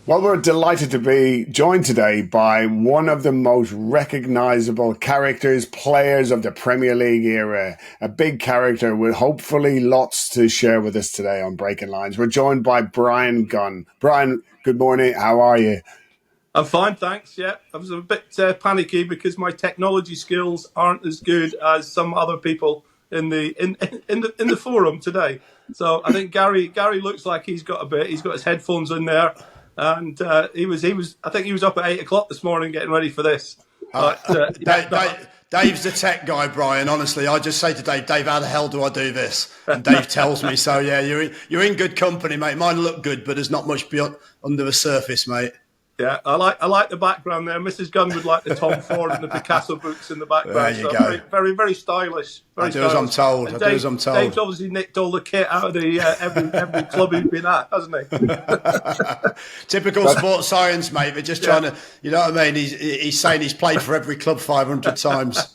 Well, we're delighted to be joined today by one of the most recognisable characters, players of the Premier League era. A big character with hopefully lots to share with us today on Breaking Lines. We're joined by Bryan Gunn. Bryan, good morning. How are you? I'm fine, thanks. Yeah, I was a bit panicky because my technology skills aren't as good as some other people in the forum today. So I think Gary looks like he's got a bit. He's got his headphones in there, and he was. I think he was up at 8 o'clock this morning getting ready for this. But Dave's the tech guy, Bryan. Honestly, I just say to Dave, how the hell do I do this? And Dave tells me. So yeah, you're in good company, mate. Mine look good, but there's not much beyond under the surface, mate. Yeah, I like the background there. Mrs. Gunn would like the Tom Ford and the Picasso books in the background. There you go. Very, very, very stylish. Very do as I'm told. As I'm told. Dave's obviously nicked all the kit out of the every club he's been at, hasn't he? Typical sports science, mate. We're just trying to, you know what I mean? He's saying he's played for every club 500 times.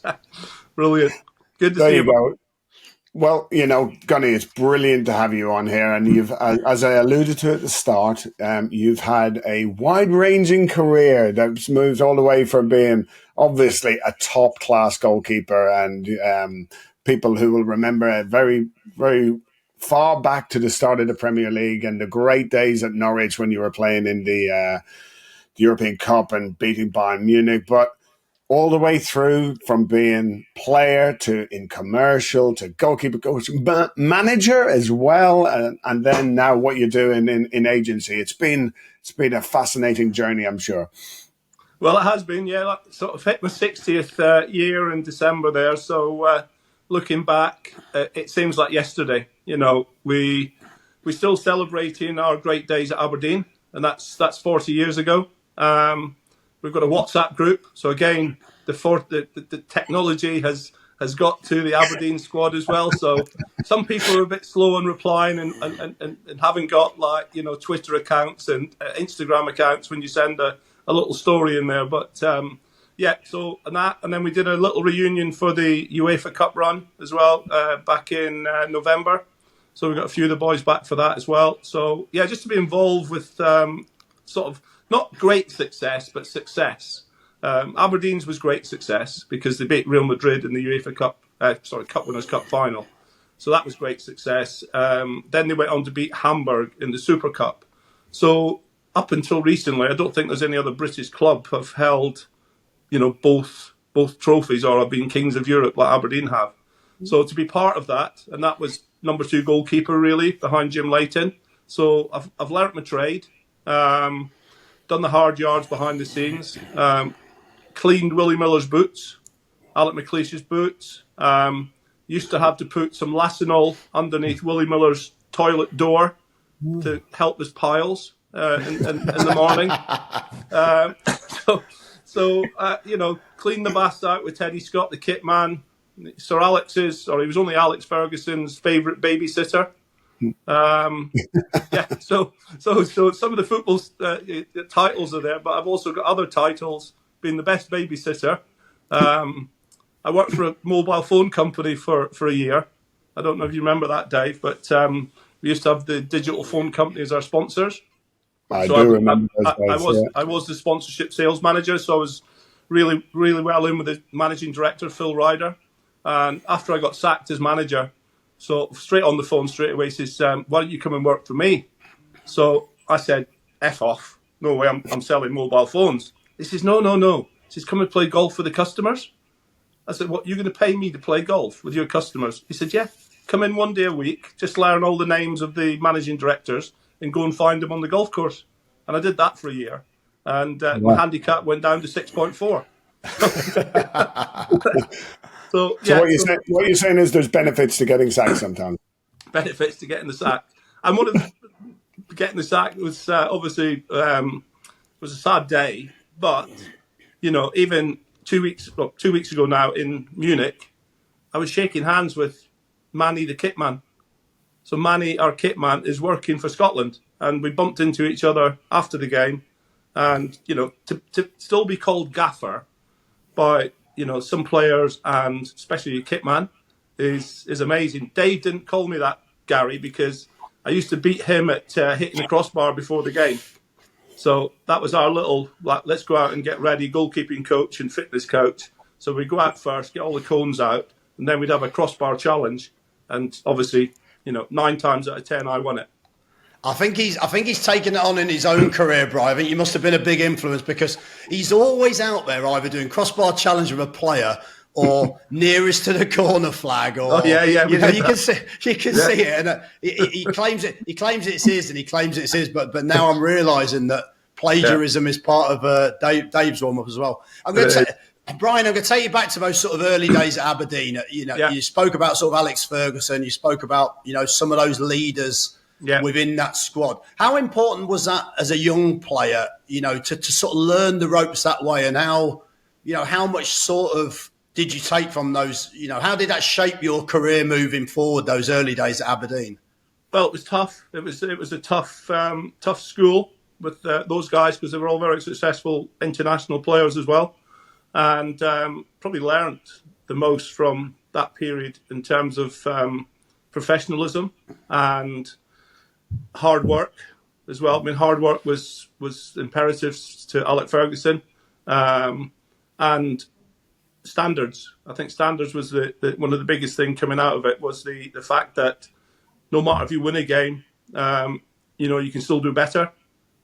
Brilliant. Good to There see you you. go. Well, Gunny, it's brilliant to have you on here. And you've, as I alluded to at the start, you've had a wide-ranging career that's moved all the way from being obviously a top-class goalkeeper and people who will remember it very, very far back to the start of the Premier League and the great days at Norwich when you were playing in the European Cup and beating Bayern Munich. But all the way through from being player to in commercial to goalkeeper, coach, manager as well, and then now what you're doing in agency. It's been a fascinating journey, I'm sure. Well, it has been, yeah. Like, sort of hit my 60th year in December there. So looking back, it seems like yesterday. We still celebrating our great days at Aberdeen, and that's 40 years ago. We've got a WhatsApp group. So again, the technology has got to the Aberdeen squad as well. So some people are a bit slow in replying and haven't got Twitter accounts and Instagram accounts when you send a little story in there. But and then we did a little reunion for the UEFA Cup run as well back in November. So we got a few of the boys back for that as well. So yeah, just to be involved with sort of not great success, but success. Aberdeen's was great success because they beat Real Madrid in the UEFA Cup, Cup Winners' Cup final. So that was great success. Then they went on to beat Hamburg in the Super Cup. So up until recently, I don't think there's any other British club have held, both trophies or have been Kings of Europe like Aberdeen have. So to be part of that, and that was number 2 goalkeeper really behind Jim Leighton. So I've learnt my trade. Done the hard yards behind the scenes, cleaned Willy Miller's boots, Alec McLeish's boots, used to have to put some Lasinol underneath Willy Miller's toilet door to help his piles in the morning. Cleaned the baths out with Teddy Scott, the kit man, he was only Alex Ferguson's favourite babysitter. So some of the football titles are there, but I've also got other titles, being the best babysitter. I worked for a mobile phone company for a year. I don't know if you remember that, Dave, but we used to have the digital phone company as our sponsors. I remember those days, I was the sponsorship sales manager, so I was really, really well in with the managing director, Phil Ryder. And after I got sacked as manager, so straight on the phone straight away, he says, why don't you come and work for me? So I said, F off. No way, I'm selling mobile phones. He says, no. He says, come and play golf with the customers. I said, what, you're going to pay me to play golf with your customers? He said, yeah, come in 1 day a week, just learn all the names of the managing directors and go and find them on the golf course. And I did that for a year. And my handicap went down to 6.4. So what you're saying is there's benefits to getting sacked sometimes. Benefits to getting the sack, and one of the getting the sack was obviously was a sad day. But even 2 weeks ago now in Munich, I was shaking hands with Manny the kit man. So Manny, our kit man, is working for Scotland, and we bumped into each other after the game. And to still be called gaffer by some players and especially a kit man is amazing. Dave didn't call me that, Gary, because I used to beat him at hitting the crossbar before the game. So that was our little, like, let's go out and get ready, goalkeeping coach and fitness coach. So we'd go out first, get all the cones out, and then we'd have a crossbar challenge. And obviously, 9 times out of 10, I won it. I think he's taken it on in his own career, Brian. I think you must have been a big influence because he's always out there either doing crossbar challenge with a player or nearest to the corner flag, or you can see it, and he claims it. He claims it's his, and he claims it's his. But now I'm realising that plagiarism is part of Dave's warm up as well. Brian, I'm going to take you back to those sort of early days at Aberdeen. You spoke about sort of Alex Ferguson. You spoke about some of those leaders within that squad. How important was that as a young player? To sort of learn the ropes that way, and how much sort of did you take from those? How did that shape your career moving forward? Those early days at Aberdeen. Well, it was tough. It was a tough school with those guys because they were all very successful international players as well, and probably learned the most from that period in terms of professionalism and hard work as well. I mean, hard work was imperative to Alex Ferguson, and standards. I think standards was the one of the biggest thing coming out of it was the fact that no matter if you win a game, you can still do better,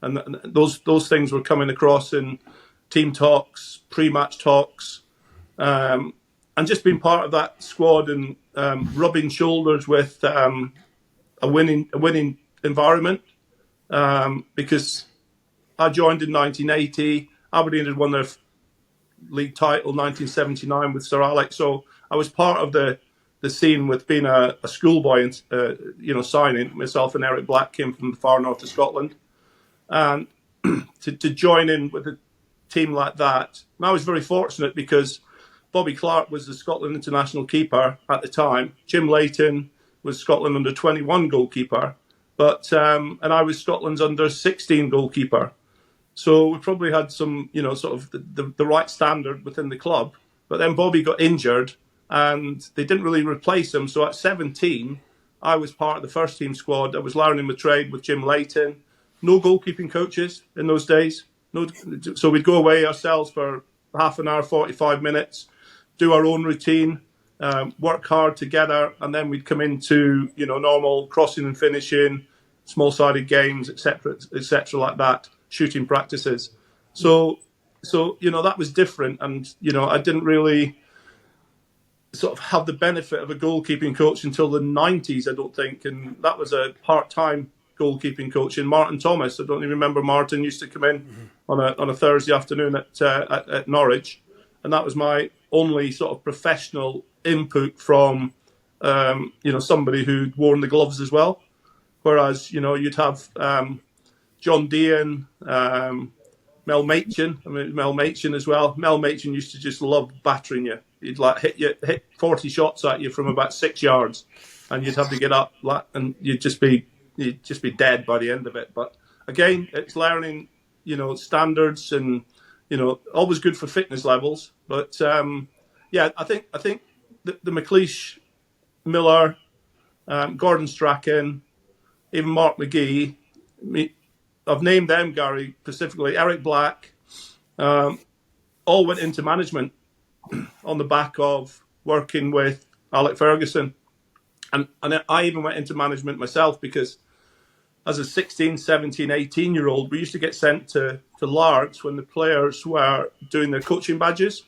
and those things were coming across in team talks, pre-match talks, and just being part of that squad and rubbing shoulders with a winning environment. Because I joined in 1980, Aberdeen had won their league title 1979 with Sir Alex, so I was part of the scene with being a schoolboy and signing. Myself and Eric Black came from the far north of Scotland, and to join in with a team like that. And I was very fortunate because Bobby Clark was the Scotland international keeper at the time. Jim Leighton was Scotland under 21 goalkeeper, but and I was Scotland's under 16 goalkeeper. So we probably had some, sort of the right standard within the club. But then Bobby got injured and they didn't really replace him. So at 17, I was part of the first team squad. I was learning my trade with Jim Leighton. No goalkeeping coaches in those days. So we'd go away ourselves for half an hour, 45 minutes, do our own routine, work hard together, and then we'd come into, normal crossing and finishing, small-sided games, etc., like that. Shooting practices. So that was different, and I didn't really sort of have the benefit of a goalkeeping coach until the 90s, I don't think, and that was a part-time goalkeeping coach in Martin Thomas. I don't even remember Martin used to come in on a Thursday afternoon at Norwich, and that was my only sort of professional input from somebody who'd worn the gloves as well. Whereas you'd have John Dean, Mel Machin as well. Mel Machin used to just love battering you. He'd hit 40 shots at you from about 6 yards, and you'd have to get up, and you'd just be dead by the end of it. But again, it's learning, standards, and always good for fitness levels. But I think the McLeish, Miller, Gordon Strachan, even Mark McGee. I've named them, Gary, specifically. Eric Black, all went into management on the back of working with Alex Ferguson. And I even went into management myself because as a 16, 17, 18-year-old, we used to get sent to Largs when the players were doing their coaching badges.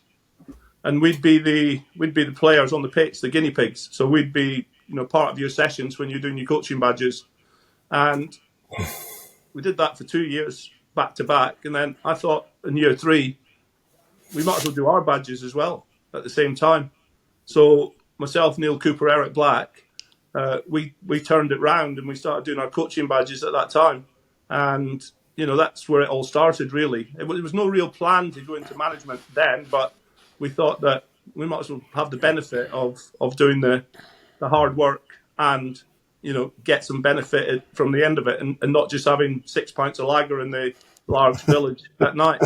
And we'd be the players on the pitch, the guinea pigs. So we'd be, part of your sessions when you're doing your coaching badges. And we did that for 2 years back to back. And then I thought in year 3, we might as well do our badges as well at the same time. So myself, Neil Cooper, Eric Black, we turned it round and we started doing our coaching badges at that time. And, that's where it all started, really. It was no real plan to go into management then, but we thought that we might as well have the benefit of doing the hard work and get some benefit from the end of it, and not just having 6 pints of lager in the large village at night.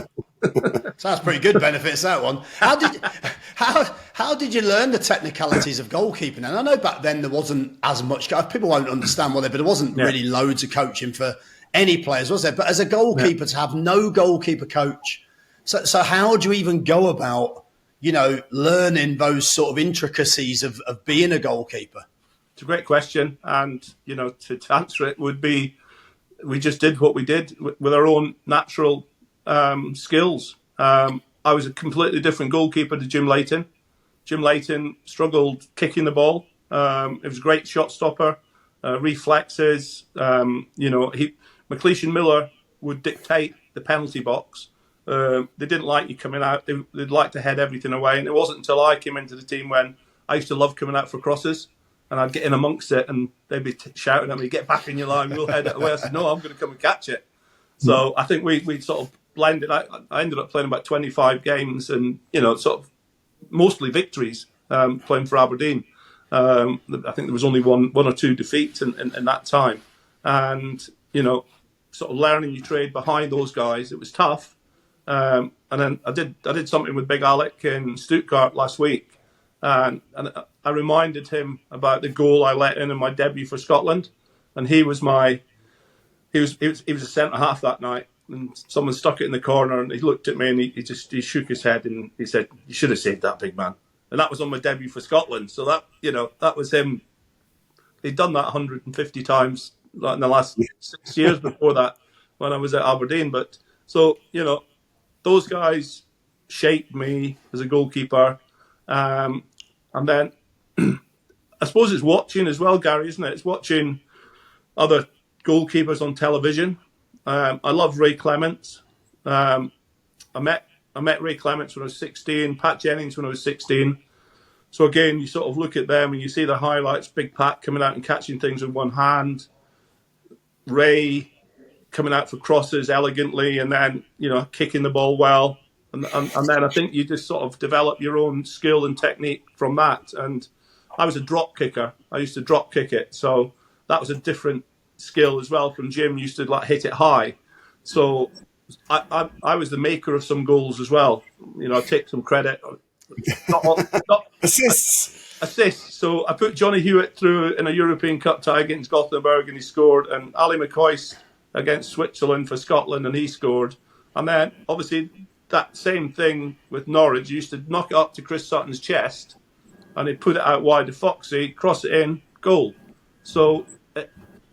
Sounds pretty good benefits, that one. How did you learn the technicalities of goalkeeping? And I know back then there wasn't as much. People won't understand but there wasn't really loads of coaching for any players, was there? But as a goalkeeper, to have no goalkeeper coach, so how do you even go about, learning those sort of intricacies of being a goalkeeper? It's a great question, and to answer it would be, we just did what we did with our own natural skills. I was a completely different goalkeeper to Jim Leighton. Jim Leighton struggled kicking the ball. He was a great shot stopper, reflexes. McLeish and Miller would dictate the penalty box. They didn't like you coming out. They'd like to head everything away. And it wasn't until I came into the team when I used to love coming out for crosses. And I'd get in amongst it and they'd be shouting at me, get back in your line, we'll head it away. I said, no, I'm going to come and catch it. So I think we sort of blended. I ended up playing about 25 games and, sort of mostly victories playing for Aberdeen. I think there was only one or two defeats in that time. And, sort of learning your trade behind those guys, it was tough. And then I did something with Big Alec in Stuttgart last week. And I reminded him about the goal I let in my debut for Scotland. And he was a centre half that night. And someone stuck it in the corner and he looked at me and he shook his head and he said, you should have saved that, big man. And that was on my debut for Scotland. So that was him. He'd done that 150 times in the last 6 years before that when I was at Aberdeen. But so, those guys shaped me as a goalkeeper. And then I suppose it's watching as well, Gary, isn't it? It's watching other goalkeepers on television. I love Ray Clements. I met Ray Clements when I was 16, Pat Jennings when I was 16. So again, you sort of look at them and you see the highlights, Big Pat coming out and catching things with one hand, Ray coming out for crosses elegantly and then, kicking the ball well. And then I think you just sort of develop your own skill and technique from that. And I was a drop kicker. I used to drop kick it. So that was a different skill as well from Jim. Used to hit it high. So I was the maker of some goals as well. I take some credit. Not assists. So I put Johnny Hewitt through in a European Cup tie against Gothenburg and he scored. And Ali McCoist against Switzerland for Scotland and he scored. And then obviously that same thing with Norwich. You used to knock it up to Chris Sutton's chest and he'd put it out wide to Foxy, cross it in, goal. So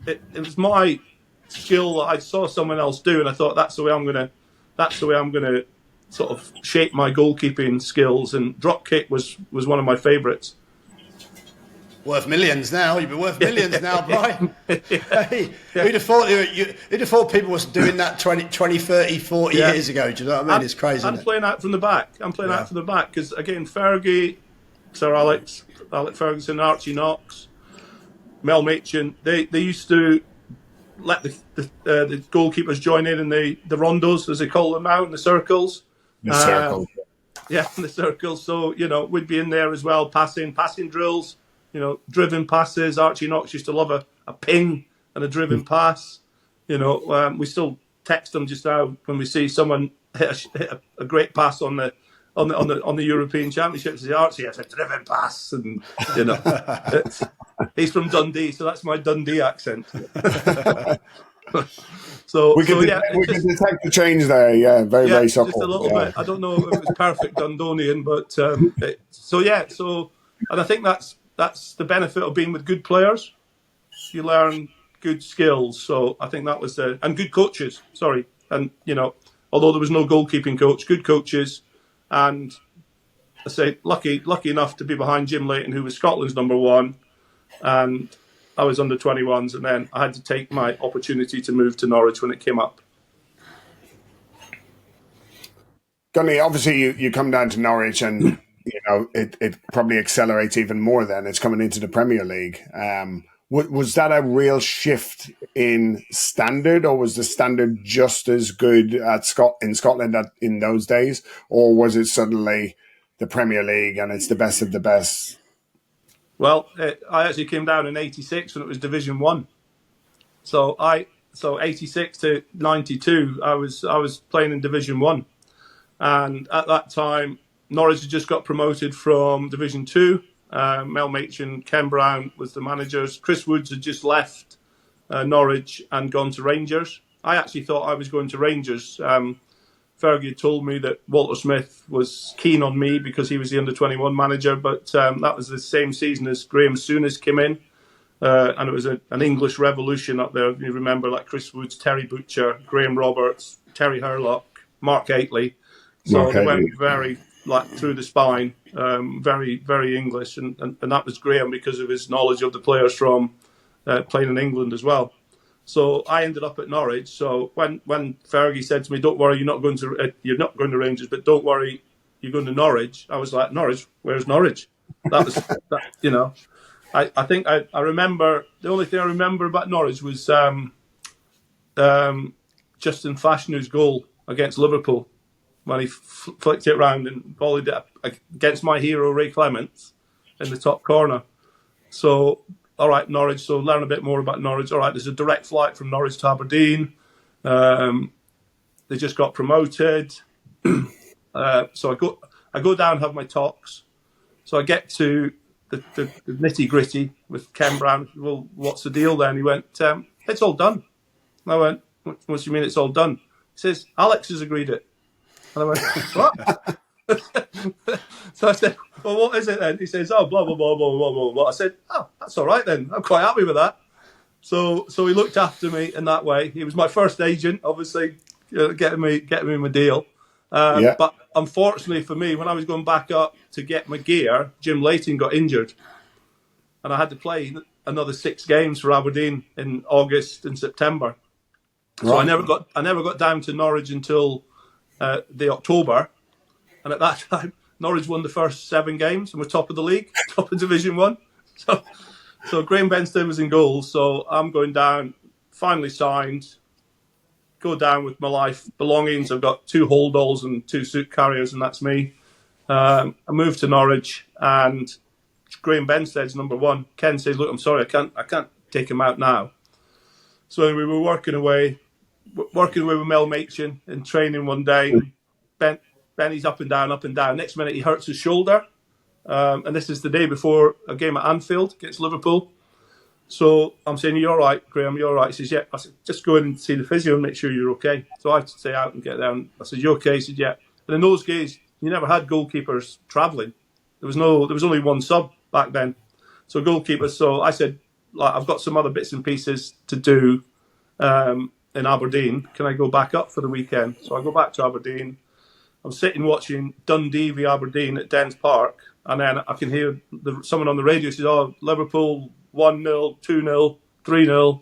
it was my skill that I saw someone else do, and I thought that's the way I'm gonna sort of shape my goalkeeping skills. And drop kick was one of my favourites. Worth millions now. You'd be worth millions now, Bryan. Hey, who'd have thought people was doing that 20, 30, 40 years ago? Do you know what I mean? It's crazy. I'm playing out from the back. out from the back because, again, Fergie, Sir Alec Ferguson, Archie Knox, Mel Machin, they used to let the goalkeepers join in the rondos, as they call them now, in the circles. The circle. Yeah, in the circles. So, we'd be in there as well, passing drills. Driven passes. Archie Knox used to love a ping and a driven pass. We still text them just now when we see someone hit a great pass on the European Championships. Archie has a driven pass, and he's from Dundee, so that's my Dundee accent. We can detect the change there. Yeah, very subtle. Just a little bit. I don't know if it was perfect Dundonian, but and I think that's the benefit of being with good players. You learn good skills. So I think that was and good coaches. Sorry, and although there was no goalkeeping coach, good coaches, and I say lucky enough to be behind Jim Leighton, who was Scotland's number one, and I was under 21s, and then I had to take my opportunity to move to Norwich when it came up. Gunny, obviously you come down to Norwich and it probably accelerates even more then. It's coming into the Premier League. Was that a real shift in standard, or was the standard just as good in Scotland in those days, or was it suddenly the Premier League and it's the best of the best? Well, I actually came down in '86 when it was Division 1. So 86 to 92, I was playing in Division 1. And at that time, Norwich had just got promoted from Division 2. Mel Machin, Ken Brown was the managers. Chris Woods had just left Norwich and gone to Rangers. I actually thought I was going to Rangers. Fergie had told me that Walter Smith was keen on me because he was the under-21 manager, but that was the same season as Graham Souness came in, and it was an English revolution up there. You remember, like Chris Woods, Terry Butcher, Graham Roberts, Terry Hurlock, Mark Aitley. So they went very through the spine, very, very English, and that was Graham because of his knowledge of the players from playing in England as well. So I ended up at Norwich. So when Fergie said to me, "Don't worry, you're not going to Rangers, but don't worry, you're going to Norwich," I was like, "Norwich? Where's Norwich?" That was that. I think I remember, the only thing I remember about Norwich was Justin Fashionu's goal against Liverpool when he flicked it round and volleyed it against my hero Ray Clements in the top corner. So, all right, Norwich. So learn a bit more about Norwich. All right, there's a direct flight from Norwich to Aberdeen. They just got promoted. So I go down, have my talks. So I get to the nitty gritty with Ken Brown. Well, what's the deal then? He went, "It's all done." And I went, "What do you mean it's all done?" He says, "Alex has agreed it." And I went, "What?" So I said, "Well, what is it then?" He says, "Oh, blah, blah, blah, blah, blah, blah, blah." I said, "Oh, that's all right then. I'm quite happy with that." So he looked after me in that way. He was my first agent, obviously, getting me my deal. But unfortunately for me, when I was going back up to get my gear, Jim Leighton got injured. And I had to play another 6 games for Aberdeen in August and September. So I never got down to Norwich until the October. And at that time, Norwich won the first 7 games and were top of the league, top of Division 1. So Graham Benstead was in goals. So I'm going down, finally signed, go down with my life belongings. I've got 2 holdalls and 2 suit carriers, and that's me. I moved to Norwich, and Graham Benstead's number 1. Ken says, "Look, I'm sorry, I can't take him out now." So we were working away with Mel Machin in training one day. Benny's up and down, up and down. Next minute, he hurts his shoulder. And this is the day before a game at Anfield against Liverpool. So I'm saying, "You're all right, Graham, you're all right." He says, "Yeah." I said, "Just go in and see the physio and make sure you're okay." So I had to stay out and get down. I said, "You okay?" He said, "Yeah." And in those days, you never had goalkeepers travelling. There was only one sub back then. So goalkeepers. So I said, "I've got some other bits and pieces to do in Aberdeen. Can I go back up for the weekend?" So I go back to Aberdeen. I'm sitting watching Dundee v Aberdeen at Dens Park, and then I can hear someone on the radio says, "Oh, Liverpool 1-0, 2-0, 3-0,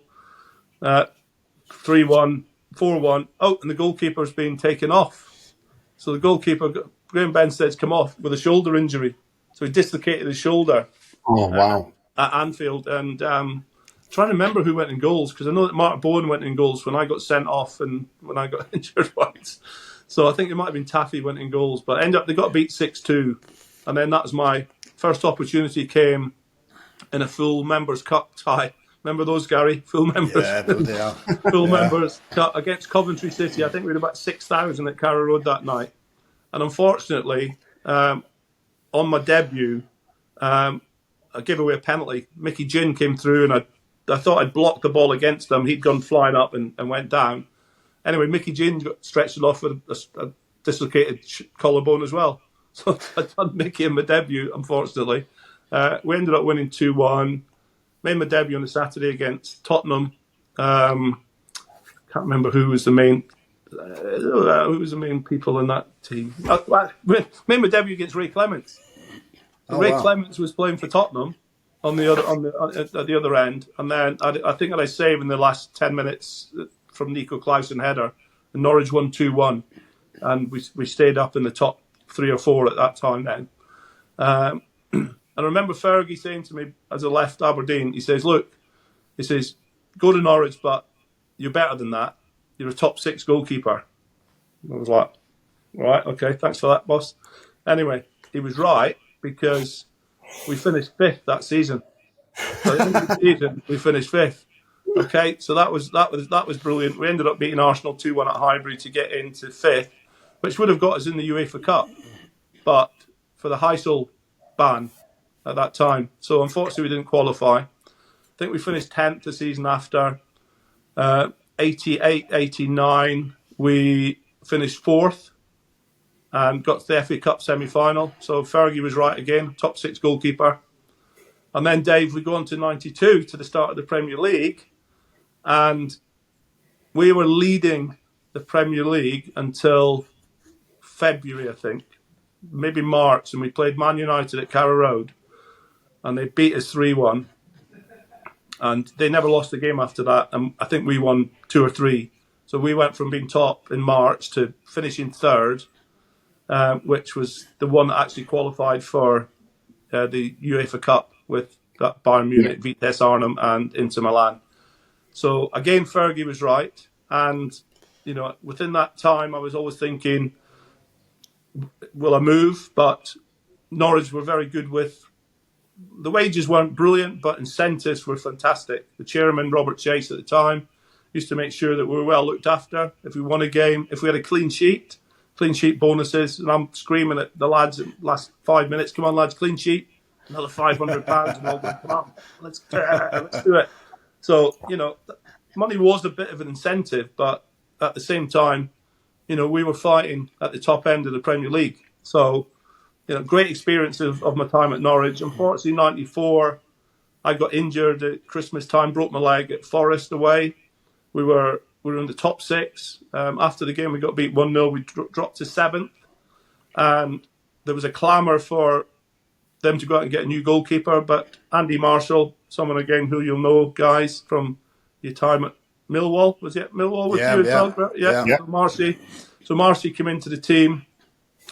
3-1, 4-1. Oh, and the goalkeeper's been taken off. So the goalkeeper, Graham Benstead's come off with a shoulder injury. So he dislocated his shoulder. Oh, wow. At Anfield. And trying to remember who went in goals, because I know that Mark Bowen went in goals when I got sent off and when I got injured once. So I think it might have been Taffy went in goals, but they got beat 6-2. And then that was my first opportunity, came in a full members cup tie. Remember those, Gary? Full members. Yeah, Full members cup against Coventry City. I think we had about 6,000 at Carrow Road that night. And unfortunately, on my debut, I gave away a penalty. Mickey Ginn came through, and I thought I'd blocked the ball against him. He'd gone flying up and went down. Anyway, Mickey Ginn got stretched it off with a dislocated collarbone as well. So I'd done Mickey in my debut, unfortunately. We ended up winning 2-1. Made my debut on a Saturday against Tottenham. Can't remember who was the main people in that team. Made my debut against Ray Clements. Ray Clements was playing for Tottenham at the other end, and then I think I saved in the last 10 minutes from Nico Clausen header, and Norwich won 2-1, and we stayed up in the top 3 or 4 at that time then. And I remember Fergie saying to me as I left Aberdeen, he says, "Look," he says, "go to Norwich, but you're better than that. You're a top 6 goalkeeper." I was like, "Right, okay, thanks for that, boss." Anyway, he was right, because we finished 5th that season. So at the end of the season, we finished 5th. Okay, so that was brilliant. We ended up beating Arsenal 2-1 at Highbury to get into 5th, which would have got us in the UEFA Cup, but for the Heysel ban at that time. So unfortunately, we didn't qualify. I think we finished 10th the season after. 88, 89, we finished fourth and got to the FA Cup semi-final. So Fergie was right again, top six goalkeeper. And then, Dave, we go on to 92 to the start of the Premier League. And we were leading the Premier League until February, I think, maybe March. And we played Man United at Carrow Road. And they beat us 3-1. And they never lost a game after that. And I think we won 2 or 3. So we went from being top in March to finishing third, which was the one that actually qualified for the UEFA Cup with Bayern Munich, Vitesse Arnhem, and Inter Milan. So again, Fergie was right. And, you know, within that time, I was always thinking, will I move? But Norwich were very good with, the wages weren't brilliant, but incentives were fantastic. The chairman, Robert Chase at the time, used to make sure that we were well looked after. If we won a game, if we had a clean sheet bonuses, and I'm screaming at the lads in the last 5 minutes, come on lads, clean sheet, another £500, and all going, come on, let's do it. So, you know, money was a bit of an incentive, but at the same time, you know, we were fighting at the top end of the Premier League. So, you know, great experience of my time at Norwich. Unfortunately, 94, I got injured at Christmas time, broke my leg at Forest away. We were in the top six. After the game, we got beat 1-0. We dropped to 7th. And there was a clamour for them to go out and get a new goalkeeper. But Andy Marshall, someone again who you'll know, guys, from your time at Millwall. Was it Millwall with you as well? Yeah. So Marcy came into the team.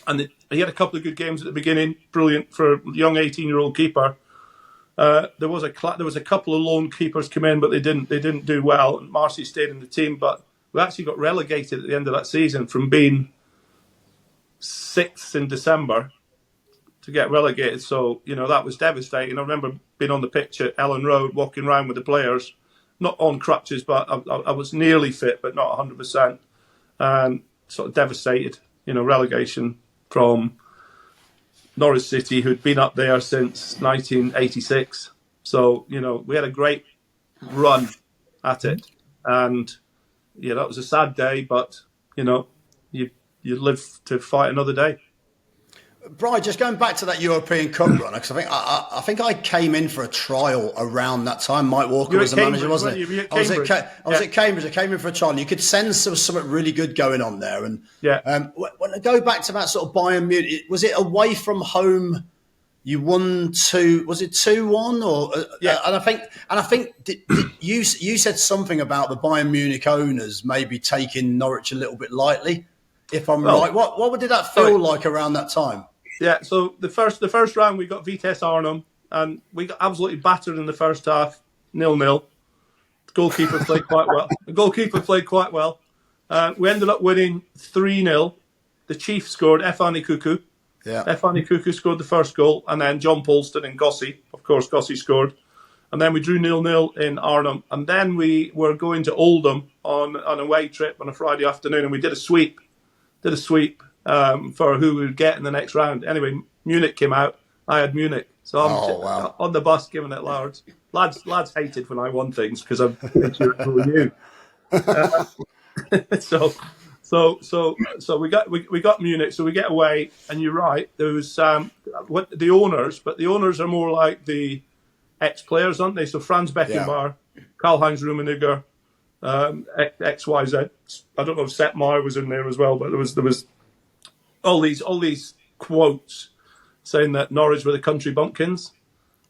And he had a couple of good games at the beginning. Brilliant for a young 18-year-old keeper. There was a couple of lone keepers come in, but they didn't do well. And Marcy stayed in the team, but we actually got relegated at the end of that season from being 6th in December to get relegated. So, you know, that was devastating. I remember being on the pitch at Ellen Road, walking around with the players, not on crutches, but I was nearly fit, but not 100%, and sort of devastated. You know, relegation from Norwich City, who'd been up there since 1986. So, you know, we had a great run at it. And, yeah, that was a sad day, but, you know, you live to fight another day. Bryan, just going back to that European Cup run, because I think I came in for a trial around that time. Mike Walker was the manager, wasn't he? I was at Cambridge. I came in for a trial, and you could sense there was something really good going on there. And when I go back to that sort of Bayern Munich, was it away from home? You won 2. Was it 2-1 or? And I think you said something about the Bayern Munich owners maybe taking Norwich a little bit lightly. If I'm right, what did that feel like around that time? Yeah, so the first round we got Vitesse Arnhem, and we got absolutely battered in the first half, 0-0. The goalkeeper played quite well. We ended up winning 3-0. The Chief scored, Efani Kuku. Yeah. Efani Kuku scored the first goal, and then John Polston and Gossi. Of course, Gossi scored. And then we drew 0-0 in Arnhem. And then we were going to Oldham on an away trip on a Friday afternoon, and we did a sweep. For who we would get in the next round. Anyway, Munich came out. I had Munich. So I'm on the bus giving it lads. Lads hated when I won things because I'm sure you. So we got Munich. So we get away, and you're right. There was the owners, but the owners are more like the ex-players, aren't they? So Franz Beckenbauer, Karl-Heinz Rummenigge, XYZ. I don't know if Sepp Maier was in there as well, but there was all these quotes saying that Norwich were the country bumpkins.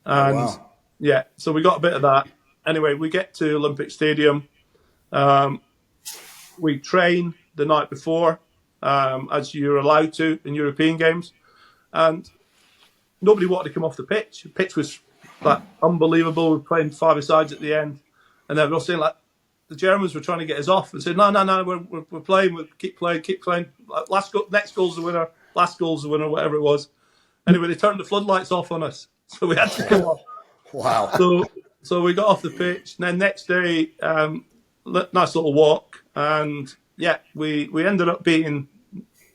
And so we got a bit of that. Anyway, we get to Olympic Stadium. We train the night before, as you're allowed to in European games. And nobody wanted to come off the pitch. The pitch was like unbelievable. We were playing five-a-sides at the end. And they were all saying, like, the Germans were trying to get us off and said, no, we're playing, we'll keep playing. Next goal's the winner, last goal's the winner, whatever it was. Anyway, they turned the floodlights off on us, so we had to come off. Wow. So we got off the pitch. And then next day, nice little walk. And we ended up beating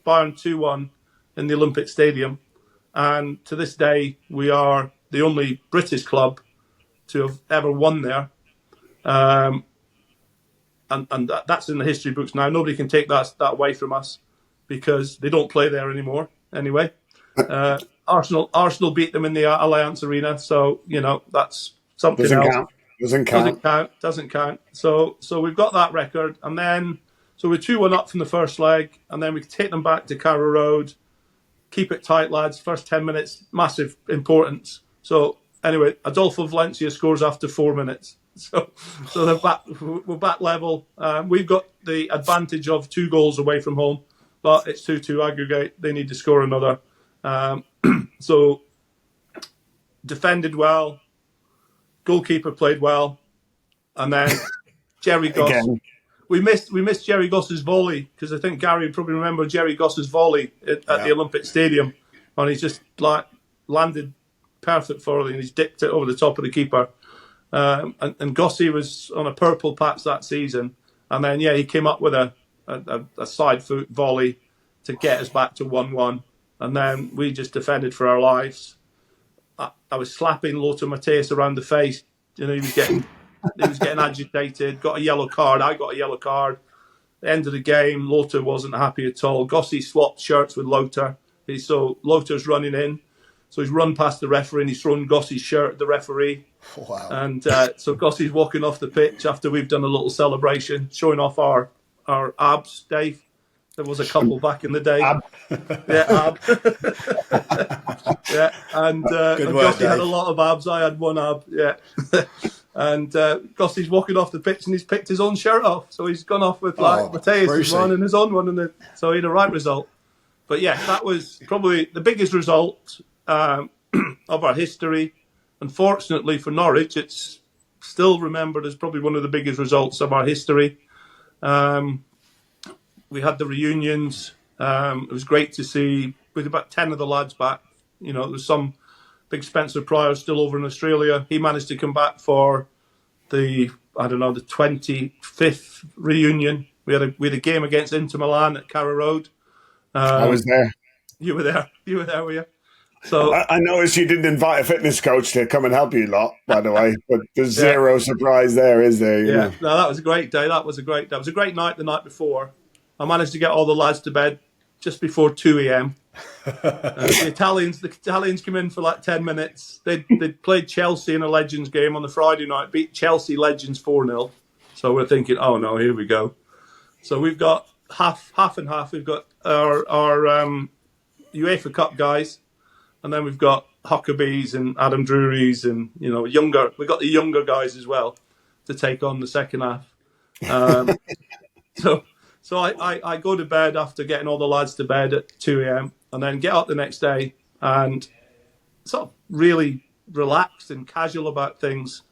Bayern 2-1 in the Olympic Stadium. And to this day, we are the only British club to have ever won there. that's in the history books now. Nobody can take that away from us because they don't play there anymore. Anyway, Arsenal beat them in the Allianz Arena, so that's something Doesn't else. count. Doesn't count. Doesn't count. So we've got that record, and then we're 2-1 up from the first leg, and then we take them back to Carrow Road. Keep it tight, lads. First 10 minutes, massive importance. So anyway, Adolfo Valencia scores after 4 minutes. So we're back level. We've got the advantage of 2 goals away from home, but it's 2-2 aggregate. They need to score another. So defended well, goalkeeper played well, and then Jerry Goss. Again. We missed Jerry Goss's volley, because I think Gary would probably remember Jerry Goss's volley at the Olympic Stadium, and he's just landed perfect volley and he's dipped it over the top of the keeper. And Gossie was on a purple patch that season, and then he came up with a side foot volley to get us back to 1-1, and then we just defended for our lives. I was slapping Lothar Matthäus around the face. He was getting agitated. Got a yellow card. I got a yellow card. The end of the game, Lothar wasn't happy at all. Gossie swapped shirts with Lothar. So Lothar's running in. So he's run past the referee and he's thrown Gossie's shirt at the referee. Wow. And so Gossie's walking off the pitch after we've done a little celebration, showing off our abs, Dave. There was a couple back in the day. Ab. Yeah, ab. Yeah, and Gossie had a lot of abs. I had one ab, yeah. And Gossie's walking off the pitch and he's picked his own shirt off. So he's gone off with Matthäus' one and his own one. So he had a right result. But yeah, that was probably the biggest result of our history. Unfortunately for Norwich, it's still remembered as probably one of the biggest results of our history. We had the reunions. It was great to see with about 10 of the lads back. There was some big Spencer Pryor still over in Australia. He managed to come back for the 25th reunion. We had a game against Inter Milan at Carrow Road. I was there. You were there. Were you? So I noticed you didn't invite a fitness coach to come and help you lot, by the way. But there's zero surprise there, is there? No, that was a great day. That was a great night the night before. I managed to get all the lads to bed just before 2 a.m. The Italians came in for like 10 minutes. They'd played Chelsea in a Legends game on the Friday night, beat Chelsea Legends 4-0. So we're thinking, oh no, here we go. So we've got half and half. We've got our UEFA Cup guys, and then we've got Huckabees and Adam Drury's and younger. We've got the younger guys as well to take on the second half. So I go to bed after getting all the lads to bed at 2 a.m. and then get up the next day and sort of really relaxed and casual about things.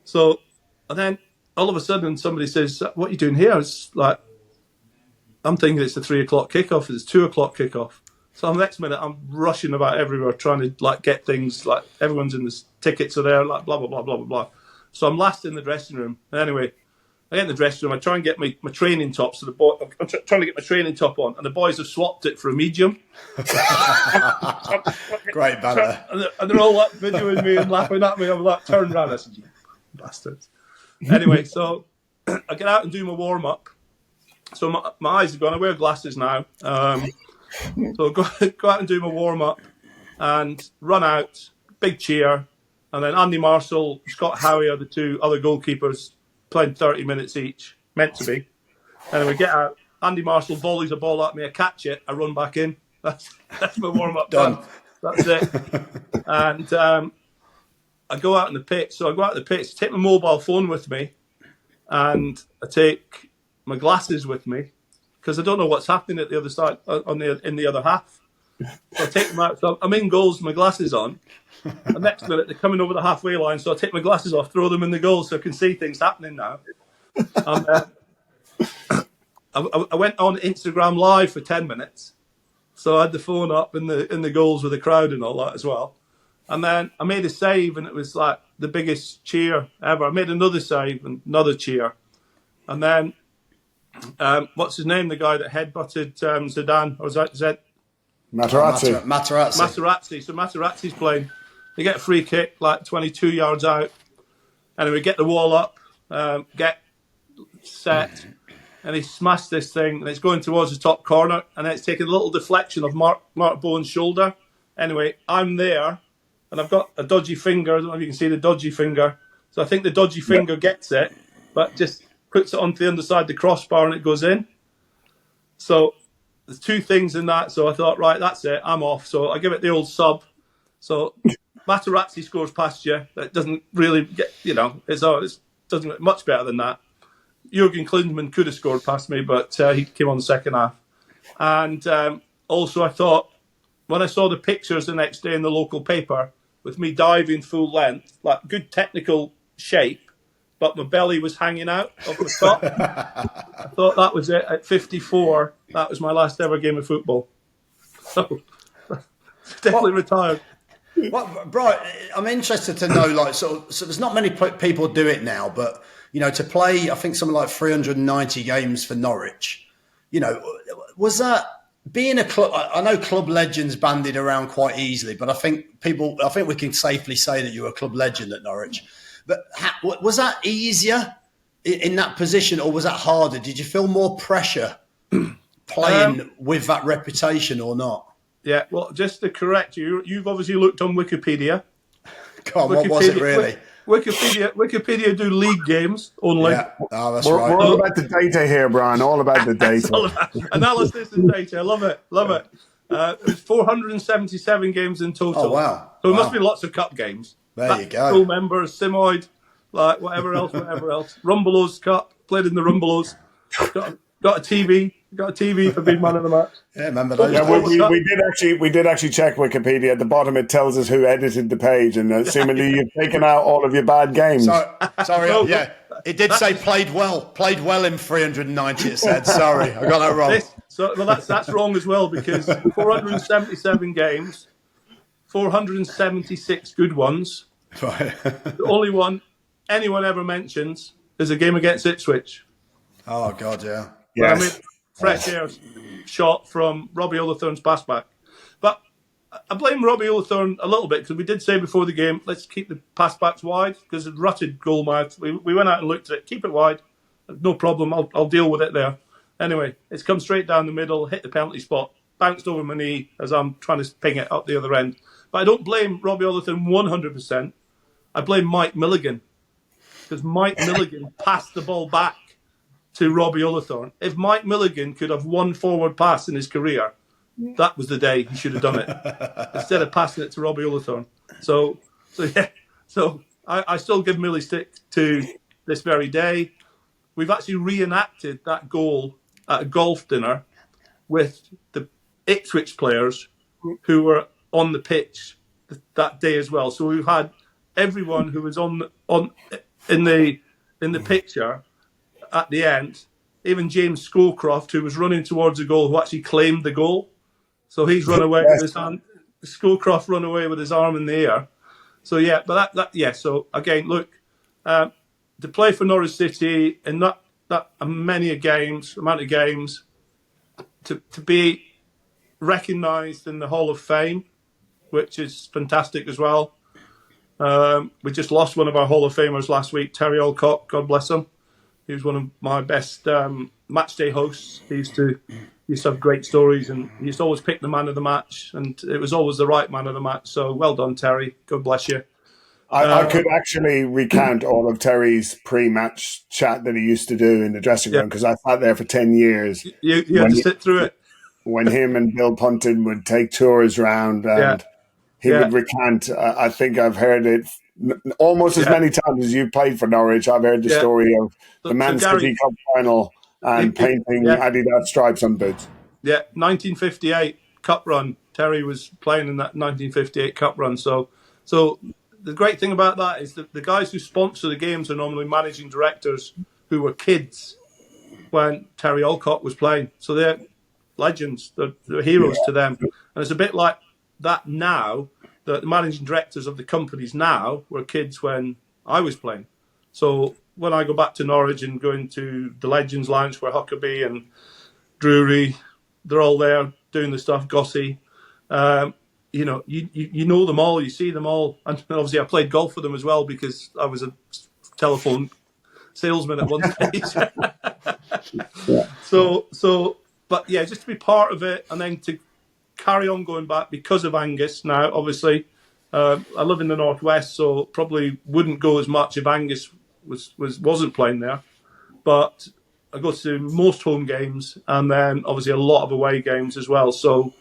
So, and then all of a sudden somebody says, "What are you doing here?" It's like, I'm thinking it's a 3 o'clock kickoff. It's 2 o'clock kickoff. So the next minute I'm rushing about everywhere trying to get things, everyone's in the tickets are there, blah, blah, blah, blah, blah, blah. So I'm last in the dressing room. Anyway, I get in the dressing room. I try and get my training top. So I'm trying to get my training top on, and the boys have swapped it for a medium. Great banner. And they're all videoing me and laughing at me. I'm turned around. I said, "You bastards." Anyway, so I get out and do my warm up. So my eyes are gone. I wear glasses now. So go out and do my warm up and run out. Big cheer, and then Andy Marshall, Scott Howie are the 2 other goalkeepers. Playing 30 minutes each, meant to be. And we get out. Andy Marshall volleys a ball at me. I catch it. I run back in. That's my warm up done. That's it. And I go out in the pitch. So I go out in the pitch, take my mobile phone with me, and I take my glasses with me because I don't know what's happening at the other side in the other half. So I take them out. So I'm in goals with my glasses on. The next minute, they're coming over the halfway line, so I take my glasses off, throw them in the goal so I can see things happening now. And, I went on Instagram Live for 10 minutes, so I had the phone up in the goals with the crowd and all that as well. And then I made a save, and it was like the biggest cheer ever. I made another save and another cheer. And then, what's his name, the guy that headbutted Zidane, or was that Zed? Materazzi. So Materazzi's playing. They get a free kick, 22 yards out. And we get the wall up, get set, and he smashed this thing, and it's going towards the top corner, and then it's taken a little deflection of Mark Bowen's shoulder. Anyway, I'm there, and I've got a dodgy finger. I don't know if you can see the dodgy finger. So I think the dodgy finger gets it, but just puts it onto the underside of the crossbar, and it goes in. So there's two things in that. So I thought, right, that's it. I'm off. So I give it the old sub. So Materazzi scores past you. That doesn't really get, it doesn't get much better than that. Jurgen Klinsmann could have scored past me, but he came on the second half. And also I thought, when I saw the pictures the next day in the local paper with me diving full length, like good technical shape, but my belly was hanging out of the top. I thought that was it. At 54, that was my last ever game of football. So, definitely retired. Well, Brian, I'm interested to know, so there's not many people do it now, but, to play, I think something like 390 games for Norwich, was that being a club? I know club legends bandied around quite easily, but I think we can safely say that you were a club legend at Norwich. But was that easier in that position, or was that harder? Did you feel more pressure playing with that reputation or not? Yeah, well, just to correct you, you've obviously looked on Wikipedia. God, what was it really? Wikipedia do league games only. Yeah, that's we're right. all about the data here, Brian. All about the data. All about analysis and data. I love it. It was 477 games in total. Oh, wow. So it must be lots of cup games. There you go. Full members, Simoid, like whatever else. Rumbelows Cup, played in the Rumbelows. Got a TV for being man of the match. Yeah, remember those? Yeah, we did actually check Wikipedia. At the bottom, it tells us who edited the page, and seemingly you've taken out all of your bad games. Sorry, yeah, it did say played well in 390. It said, sorry, I got that wrong. That's wrong as well, because 477 games, 476 good ones. Right. The only one anyone ever mentions is a game against Ipswich. Oh God, yeah. Yes. I mean, fresh air shot from Robbie Olathorn's pass back. But I blame Robbie Olathorn a little bit, because we did say before the game, let's keep the pass backs wide, because it rutted goal mouth. We went out and looked at it, keep it wide, no problem, I'll deal with it there. Anyway, it's come straight down the middle, hit the penalty spot, bounced over my knee as I'm trying to ping it up the other end. But I don't blame Robbie Olathorn 100%. I blame Mike Milligan, because Mike Milligan passed the ball back to Robbie Olathorn. If Mike Milligan could have one forward pass in his career, that was the day he should have done it, instead of passing it to Robbie Olathorn. So I still give Millie stick to this very day. We've actually reenacted that goal at a golf dinner with the Ipswich players who were on the pitch that day as well. So we've had everyone who was in the picture at the end, even James Schoolcroft, who was running towards the goal, who actually claimed the goal. So he's run away with his hand. Schoolcroft run away with his arm in the air. So yeah, but So again, look, to play for Norwich City in that amount of games, to be recognised in the Hall of Fame, which is fantastic as well. We just lost one of our Hall of Famers last week, Terry Alcock, God bless him. He was one of my best match day hosts. He used to have great stories, and he used to always pick the man of the match, and it was always the right man of the match. So well done, Terry. God bless you. I could actually recount all of Terry's pre-match chat that he used to do in the dressing room, because I sat there for 10 years. You had to sit through it. When him and Bill Punton would take tours round, and he would recount. I think I've heard it almost as many times as you played for Norwich. I've heard the story of the Man City Cup final and painting Adidas stripes on boots. Yeah, 1958 Cup run. Terry was playing in that 1958 Cup run. So the great thing about that is that the guys who sponsor the games are normally managing directors who were kids when Terry Alcock was playing. So they're legends. They're heroes to them. And it's a bit like that now. The managing directors of the companies now were kids when I was playing. So when I go back to Norwich and go into the Legends Lounge where Huckabee and Drury, they're all there doing the stuff, Gossie. You know them all, you see them all. And obviously I played golf with them as well, because I was a telephone salesman at one stage. Yeah. But yeah, just to be part of it and then to carry on going back because of Angus now, obviously. I live in the Northwest, so probably wouldn't go as much if Angus wasn't playing there. But I go to most home games and then obviously a lot of away games as well. So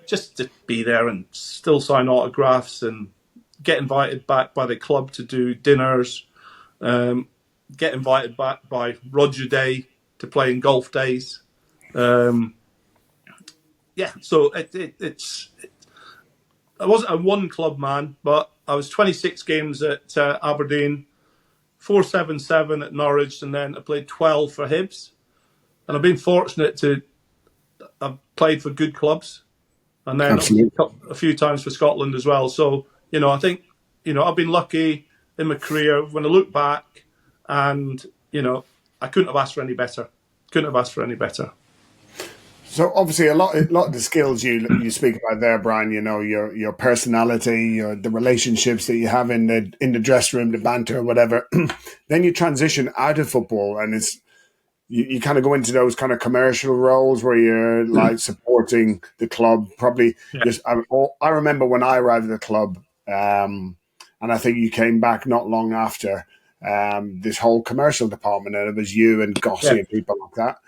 just to be there and still sign autographs and get invited back by the club to do dinners, get invited back by Roger Day to play in golf days. So it's. I wasn't a one club man, but I was 26 games at Aberdeen, 477 at Norwich, and then I played 12 for Hibs. And I've been fortunate I've played for good clubs, and then a few times for Scotland as well. So, I think, I've been lucky in my career when I look back, and, I couldn't have asked for any better. So obviously a lot of the skills you speak about there, Brian, your personality, the relationships that you have in the dressing room, the banter, whatever. Then you transition out of football, and you kind of go into those kind of commercial roles where you're like supporting the club. Probably just I remember when I arrived at the club, and I think you came back not long after this whole commercial department, and it was you and Gossie and people like that.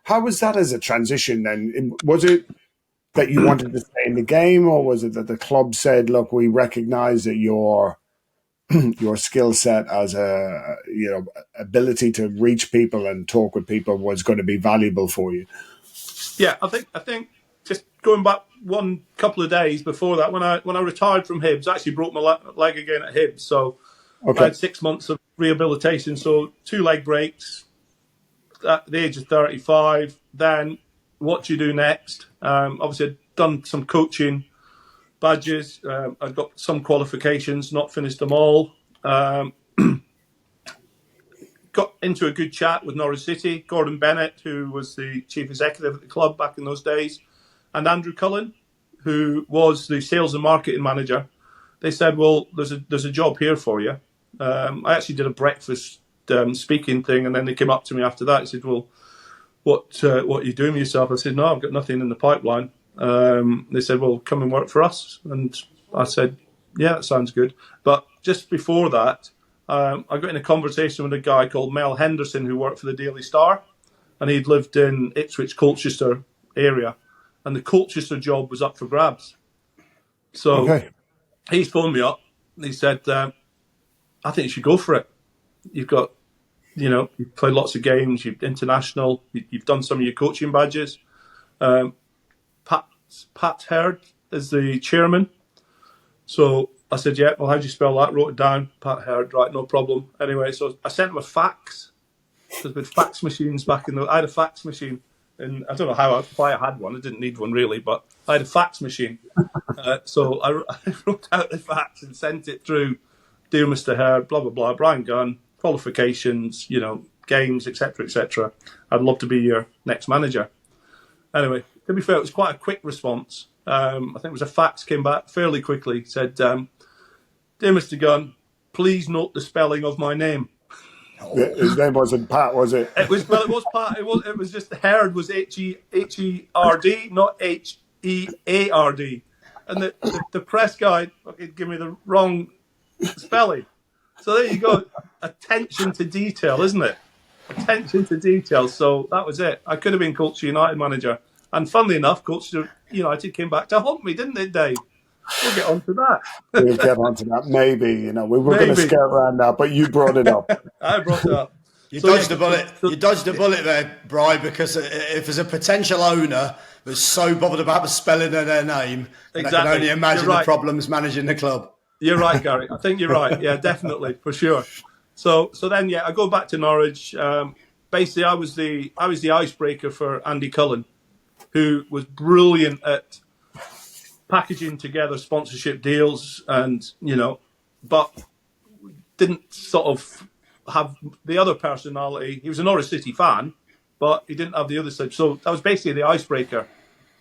How was that as a transition then? Was it that you wanted to stay in the game, or was it that the club said, look, we recognise that your skill set as ability to reach people and talk with people was going to be valuable for you? Yeah, I think just going back one couple of days before that, when I retired from Hibs, I actually broke my leg again at Hibs. So I had 6 months of rehabilitation. So 2 leg breaks. At the age of 35, then what do you do next? Obviously, I'd done some coaching badges. I'd got some qualifications, not finished them all. Got into a good chat with Norwich City, Gordon Bennett, who was the chief executive at the club back in those days, and Andrew Cullen, who was the sales and marketing manager. They said, well, there's a job here for you. I actually did a breakfast speaking thing, and then they came up to me after that and said, well, what are you doing with yourself? I said, no, I've got nothing in the pipeline. They said, well, come and work for us. And I said, yeah, that sounds good. But just before that, I got in a conversation with a guy called Mel Henderson, who worked for the Daily Star, and he'd lived in Ipswich, Colchester area, and the Colchester job was up for grabs. So he phoned me up and he said, I think you should go for it. You've got, you've played lots of games, you've international, you've done some of your coaching badges. Pat Herd is the chairman. So I said, yeah, well, how do you spell that? Wrote it down, Pat Herd, right, no problem. Anyway, so I sent him a fax. Because with fax machines back I had a fax machine. And I don't know why I had one. I didn't need one really, but I had a fax machine. So I wrote out the fax and sent it through. Dear Mr. Herd, blah, blah, blah, Bryan Gunn, qualifications, games, etc., etc. I'd love to be your next manager. Anyway, to be fair, it was quite a quick response. I think it was a fax came back fairly quickly. It said, Dear Mr. Gunn, please note the spelling of my name. His name wasn't Pat, was it? It was Pat. It was just Herd was Herd, not Heard. And the press guy fucking gave me the wrong spelling. So there you go. Attention to detail, isn't it? Attention to detail. So that was it. I could have been Colchester United manager. And funnily enough, Colchester United came back to haunt me, didn't they, Dave? We'll get on to that. We'll get on to that. Maybe, we were going to skirt around that, but you brought it up. I brought it up. You dodged the bullet. You dodged the bullet there, Brian, because if there's a potential owner that's so bothered about the spelling of their name, I can only imagine the problems managing the club. You're right, Gary. I think you're right. Yeah, definitely, for sure. So then, yeah, I go back to Norwich. Basically, I was the icebreaker for Andy Cullen, who was brilliant at packaging together sponsorship deals, and but didn't sort of have the other personality. He was a Norwich City fan, but he didn't have the other side. So that was basically the icebreaker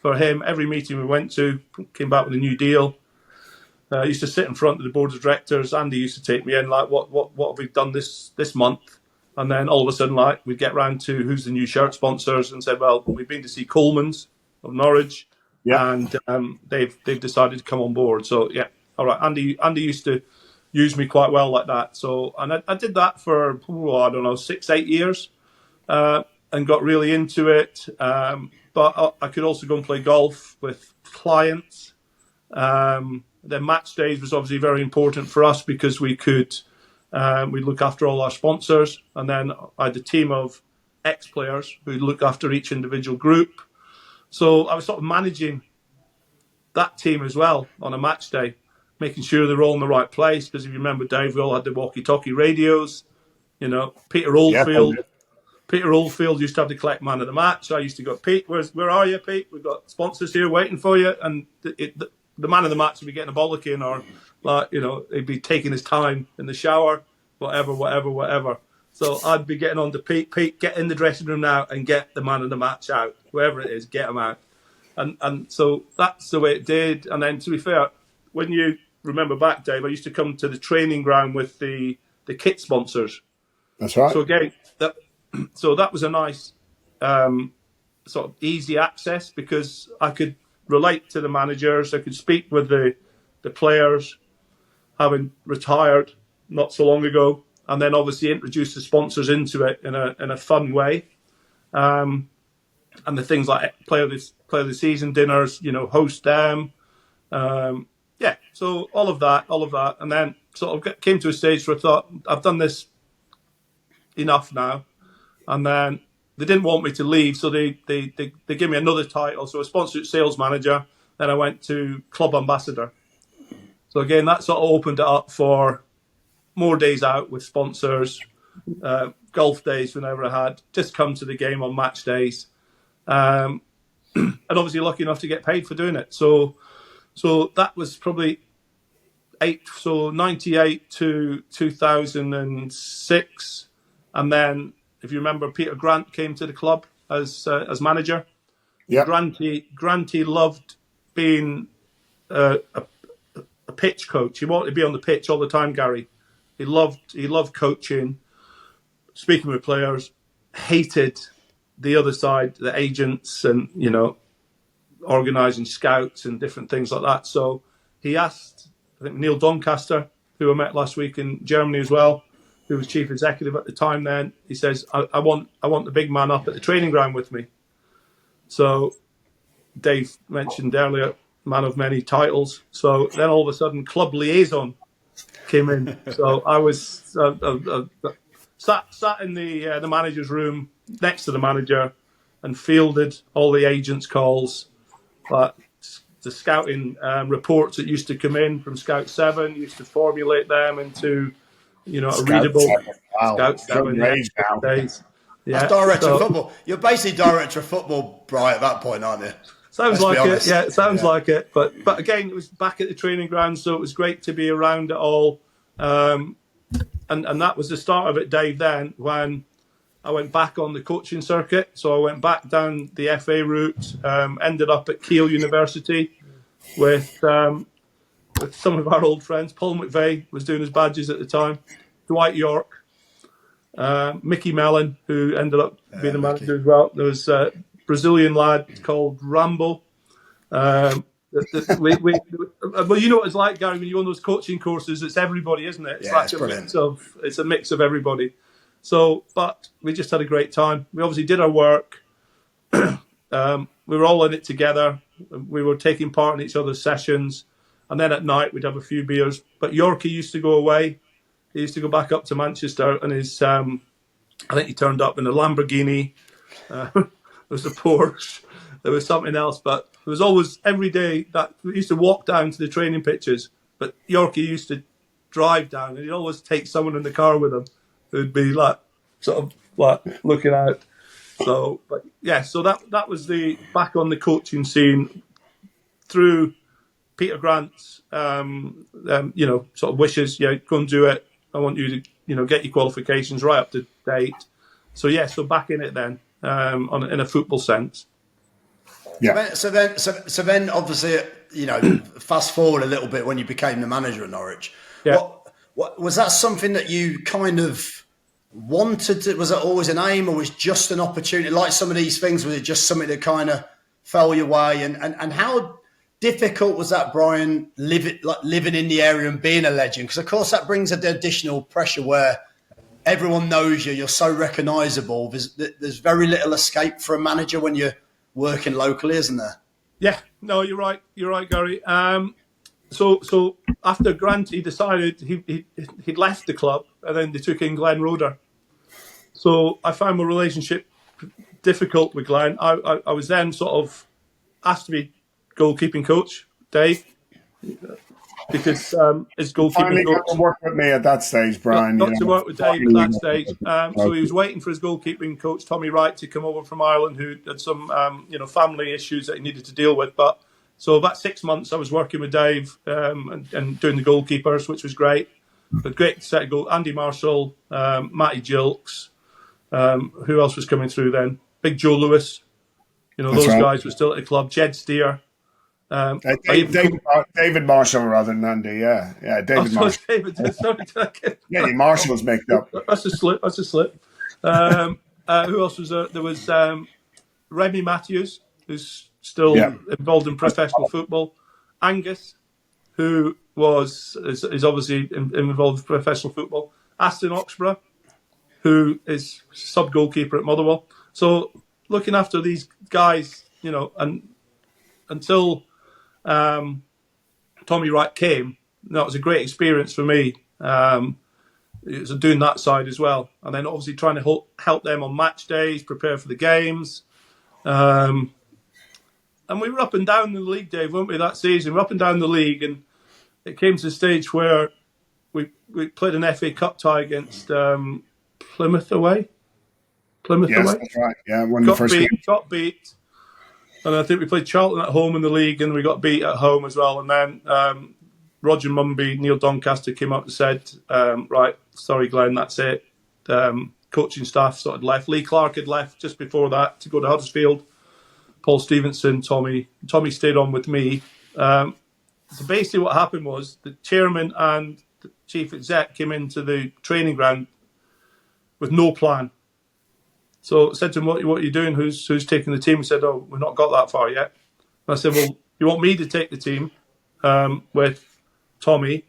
for him. Every meeting we went to, came back with a new deal. I used to sit in front of the board of directors. Andy used to take me in, like, what have we done this month? And then all of a sudden, like, we'd get round to who's the new shirt sponsors and said, well, we've been to see Coleman's of Norwich, Yeah. and they've decided to come on board. So yeah, all right. Andy used to use me quite well like that. So, and I did that for, I don't know, 6-8 years, and got really into it. But I could also go and play golf with clients. Then match days was obviously very important for us because we could we'd look after all our sponsors, and then I had a team of ex-players who look after each individual group. So I was sort of managing that team as well on a match day, making sure they're all in the right place. Because if you remember, Dave, we all had the walkie-talkie radios. You know, Peter Oldfield. Yeah. Peter Oldfield used to have to collect man of the match. So I used to go, Pete, where are you, Pete? We've got sponsors here waiting for you. And the man of the match would be getting a bollocking, or, like, you know, he'd be taking his time in the shower, whatever. So I'd be getting on to Pete, get in the dressing room now and get the man of the match out. Whoever it is, get him out. And so that's the way it did. And then, to be fair, when you remember back, Dave, I used to come to the training ground with the kit sponsors. That's right. So again, that was a nice sort of easy access, because I could relate to the managers. I could speak with the players, having retired not so long ago, and then obviously introduce the sponsors into it in a fun way. And the things like player of the season dinners, you know, host them. So all of that, and then sort of came to a stage where I thought, I've done this enough now. And then they didn't want me to leave, so they gave me another title. So a sponsorship sales manager. Then I went to club ambassador. So again, that sort of opened it up for more days out with sponsors, golf days whenever I had, just come to the game on match days. And obviously lucky enough to get paid for doing it. So that was probably 98 to 2006. And then, if you remember, Peter Grant came to the club as manager. Yeah. Granty loved being a pitch coach. He wanted to be on the pitch all the time, Gary. He loved coaching, speaking with players, hated the other side, the agents, and, you know, organising scouts and different things like that. So he asked, I think, Neil Doncaster, who I met last week in Germany as well, who was chief executive at the time then, he says, I want the big man up at the training ground with me. So Dave mentioned earlier, man of many titles. So then all of a sudden, club liaison came in. So I was sat in the manager's room next to the manager and fielded all the agents' calls. The scouting reports that used to come in from Scout 7, used to formulate them into, you know, a readable Wow. Scout 7 days. Yeah. That's director of football. You're basically director of football, Brian, at that point, aren't you? Sounds like it. Yeah, it sounds like it. But again, it was back at the training ground, so it was great to be around it all. And that was the start of it, Dave, then, when I went back on the coaching circuit. So I went back down the FA route, ended up at Keele University with some of our old friends. Paul McVeigh was doing his badges at the time, Dwight York, Mickey Mellon, who ended up being the manager as well. There was a Brazilian lad called Rambo. Well, you know what it's like, Gary, when you're on those coaching courses. It's everybody, isn't it? It's a mix of everybody. So, but we just had a great time. We obviously did our work. We were all in it together. We were taking part in each other's sessions. And then at night, we'd have a few beers. But Yorkie used to go away. He used to go back up to Manchester. And I think he turned up in a Lamborghini. There was a Porsche. There was something else. But there was always, every day, that we used to walk down to the training pitches. But Yorkie used to drive down. And he'd always take someone in the car with him who'd be like, sort of like looking out. So, but yeah, so that was the back on the coaching scene through Peter Grant's, you know, sort of wishes. Yeah, go and do it. I want you to, you know, get your qualifications right up to date. So yeah, so back in it then, in a football sense. Yeah. So then, obviously, you know, fast forward a little bit when you became the manager at Norwich. Yeah. What was that something that you kind of wanted to, was it always an aim, or was just an opportunity? Like some of these things, was it just something that kind of fell your way? And how difficult was that, Bryan, living in the area and being a legend? Because of course that brings an additional pressure where everyone knows you, you're so recognisable. There's very little escape for a manager when you're working locally, isn't there? Yeah, no, you're right, Gary. So after Grant, he decided he'd left the club, and then they took in Glenn Roeder. So I found my relationship difficult with Glenn. I was then sort of asked to be goalkeeping coach, Dave, because his goalkeeping Finally coach got to work with me at that stage, Bryan. got to work with Dave at that stage. So he was waiting for his goalkeeping coach, Tommy Wright, to come over from Ireland, who had some family issues that he needed to deal with. But so about 6 months I was working with Dave and doing the goalkeepers, which was great. But great set of goal. Andy Marshall, Matty Gilks. Who else was coming through then? Big Joe Lewis. Those guys were still at the club. Jed Steer. David Marshall rather than Andy, yeah. David Marshall. David Marshall's mixed up. That's a slip. Who else was there? There was Remy Matthews, who's still involved in professional football. Angus, who is obviously involved in professional football. Aston Oxborough, who is sub goalkeeper at Motherwell. So looking after these guys, and until Tommy Wright came, that was a great experience for me. It was doing that side as well, and then obviously trying to help them on match days, prepare for the games. And we were up and down the league, Dave, weren't we, that season? We were up and down the league, and it came to the stage where we played an FA Cup tie against Plymouth away. Yes, that's right. Yeah, won the first game. Got beat. And I think we played Charlton at home in the league, and we got beat at home as well. And then Roger Mumby, Neil Doncaster came up and said, right, sorry, Glenn, that's it. Coaching staff sort of left. Lee Clark had left just before that to go to Huddersfield. Paul Stevenson, Tommy stayed on with me. So basically what happened was the chairman and the chief exec came into the training ground with no plan. So I said to him, what are you doing? Who's taking the team? He said, we've not got that far yet. And I said, well, you want me to take the team with Tommy,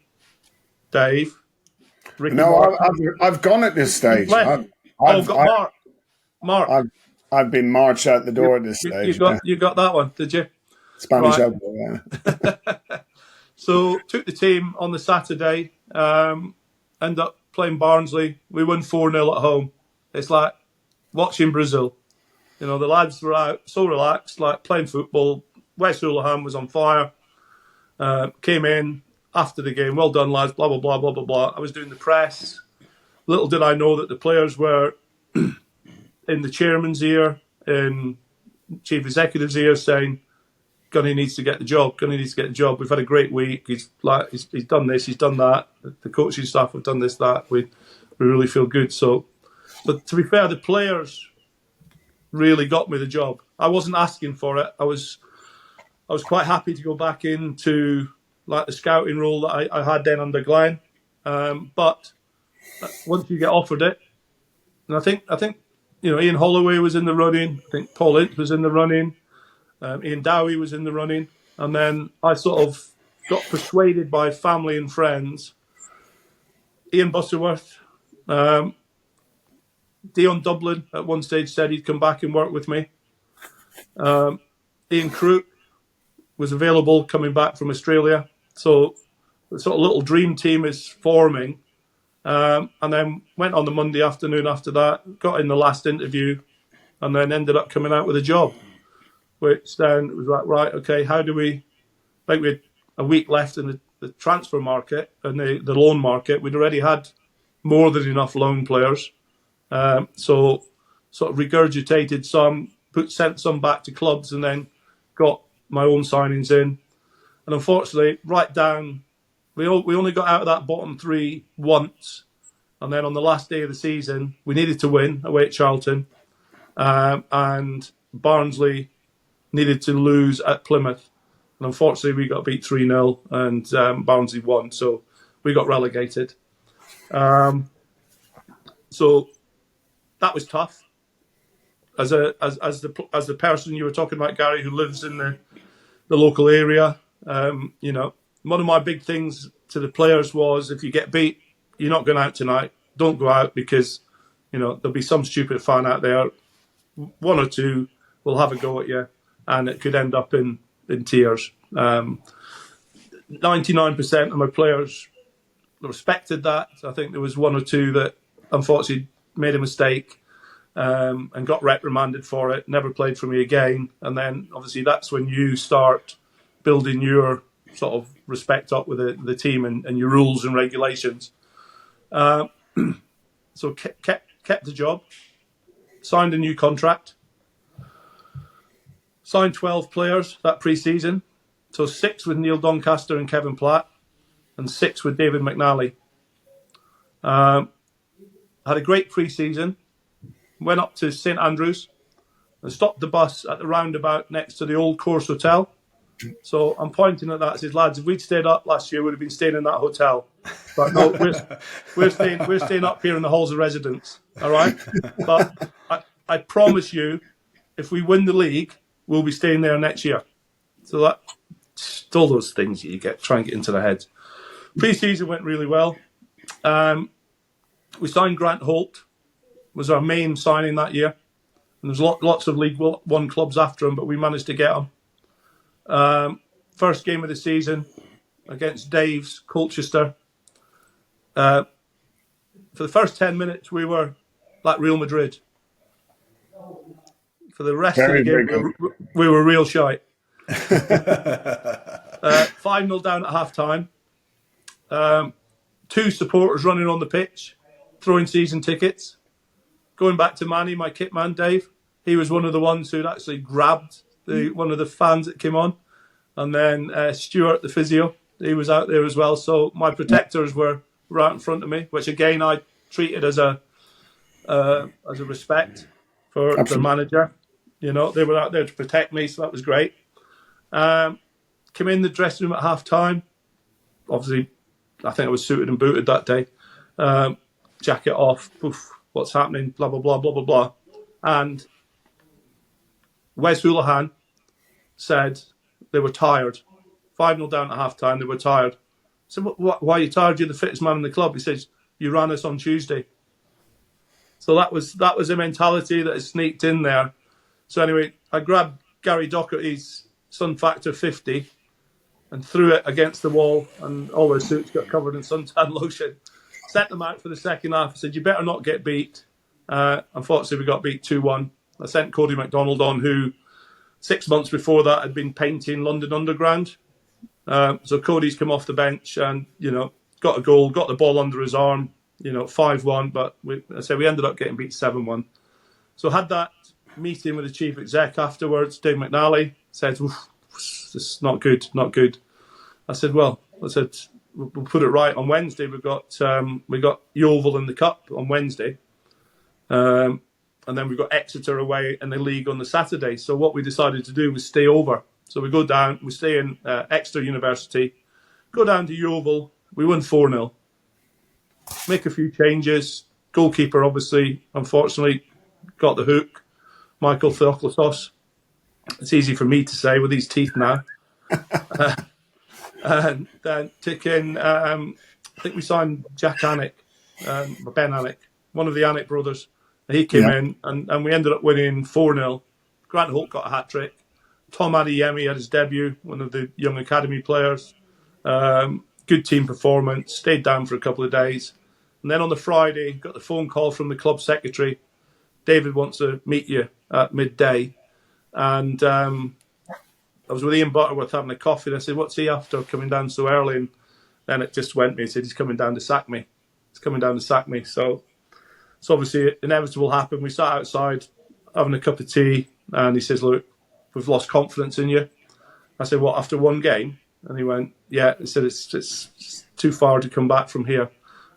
Dave, Ricky? No, I've gone at this stage. I've got Mark. I've been marched out the door at this stage. You got that one, did you? Spanish elbow, yeah. So took the team on the Saturday, ended up playing Barnsley. We won 4-0 at home. It's like watching Brazil. The lads were out so relaxed, like playing football. Wes Houlihan was on fire. Came in after the game. Well done, lads, blah, blah, blah, blah, blah, blah. I was doing the press. Little did I know that the players were in the chairman's ear, in chief executive's ear, saying, Gunny needs to get the job. Gunny needs to get the job. We've had a great week. He's done this. He's done that. The coaching staff have done this, that. We really feel good. So, but to be fair, the players really got me the job. I wasn't asking for it. I was quite happy to go back into like the scouting role that I had then under Glenn. But once you get offered it, and I think Ian Holloway was in the running. I think Paul Ince was in the running. Ian Dowie was in the running. And then I sort of got persuaded by family and friends. Ian Butterworth, Dion Dublin at one stage said he'd come back and work with me. Ian Crook was available coming back from Australia. So the sort of little dream team is forming. And then went on the Monday afternoon after that, got in the last interview, and then ended up coming out with a job. Which then it was like, right, okay, how do we... I think we had a week left in the transfer market and the loan market. We'd already had more than enough loan players. So sort of regurgitated some, sent some back to clubs, and then got my own signings in. And unfortunately, right down, we only got out of that bottom three once. And then on the last day of the season, we needed to win away at Charlton. And Barnsley needed to lose at Plymouth. And unfortunately, we got beat 3-0 and Barnsley won. So we got relegated. So that was tough. As the person you were talking about, Gary, who lives in the local area, one of my big things to the players was, if you get beat, you're not going out tonight. Don't go out, because there'll be some stupid fan out there. One or two will have a go at you, and it could end up in tears. 99% of my players respected that. I think there was one or two that unfortunately made a mistake and got reprimanded for it, never played for me again. And then obviously that's when you start building your sort of respect up with the team and your rules and regulations. So kept the job, signed a new contract, signed 12 players that pre-season. So 6 with Neil Doncaster and Kevin Platt, and 6 with David McNally. Had a great pre-season. Went up to St Andrews and stopped the bus at the roundabout next to the Old Course Hotel. So I'm pointing at that and says, lads, if we'd stayed up last year, we'd have been staying in that hotel. But no, we're staying up here in the halls of residence. All right? But I promise you, if we win the league, we'll be staying there next year. So that, all those things you try and get into their heads. Pre-season went really well. We signed Grant Holt, was our main signing that year. And there's lots of League One clubs after him, but we managed to get him. First game of the season against Dave's Colchester. For the first 10 minutes, we were like Real Madrid. For the rest of the game, we were real shite. 5-0 down at half-time. 2 supporters running on the pitch, throwing season tickets. Going back to Manny, my kit man, Dave, he was one of the ones who'd actually grabbed one of the fans that came on. And then Stuart, the physio, he was out there as well. So my protectors were right in front of me, which again I treated as a respect for the manager. They were out there to protect me, so that was great. Came in the dressing room at half-time. Obviously, I think I was suited and booted that day. Jacket off, poof, what's happening, blah, blah, blah, blah, blah, blah. And Wes Houlihan said they were tired. 5-0 down at half-time, they were tired. I said, why are you tired? You're the fittest man in the club. He says, you ran us on Tuesday. So that was a mentality that has sneaked in there. So anyway, I grabbed Gary Docherty's Sun Factor 50 and threw it against the wall, and all their suits got covered in suntan lotion. Sent them out for the second half. I said, you better not get beat. Unfortunately, we got beat 2-1. I sent Cody MacDonald on, who 6 months before that had been painting London Underground. So Cody's come off the bench and, got a goal, got the ball under his arm, 5-1. But we ended up getting beat 7-1. So had that meeting with the chief exec afterwards. Dave McNally said, this is not good, not good. I said, we'll put it right on Wednesday. We got Yeovil in the cup on Wednesday. And then we've got Exeter away in the league on the Saturday. So what we decided to do was stay over. So we go down, we stay in Exeter University, go down to Yeovil, we win 4-0. Make a few changes. Goalkeeper, obviously, unfortunately, got the hook. Michael Theoklatos. It's easy for me to say with these teeth now. And then taking, I think we signed Jack Annick, Ben Annick, one of the Annick brothers. He came in and we ended up winning 4-0. Grant Holt got a hat-trick. Tom Adeyemi had his debut, one of the young academy players. Good team performance, stayed down for a couple of days. And then on the Friday, got the phone call from the club secretary. David wants to meet you at midday. And I was with Ian Butterworth having a coffee. And I said, what's he after coming down so early? And then it just went me. He said, he's coming down to sack me. So obviously inevitable happened. We sat outside having a cup of tea. And he says, look, we've lost confidence in you. I said, what, after one game? And he went, yeah. He said, it's too far to come back from here.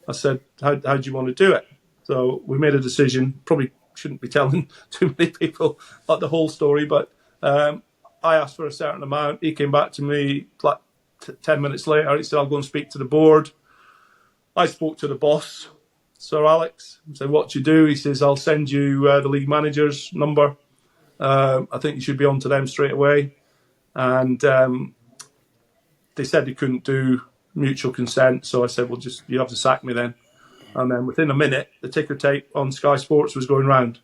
I said, how do you want to do it? So we made a decision. Probably shouldn't be telling too many people like the whole story, but I asked for a certain amount. He came back to me like 10 minutes later. He said, I'll go and speak to the board. I spoke to the boss, Sir Alex. I said, what do you do? He says, I'll send you the league manager's number. I think you should be on to them straight away. And they said they couldn't do mutual consent. So I said, well, you have to sack me then. And then within a minute, the ticker tape on Sky Sports was going round.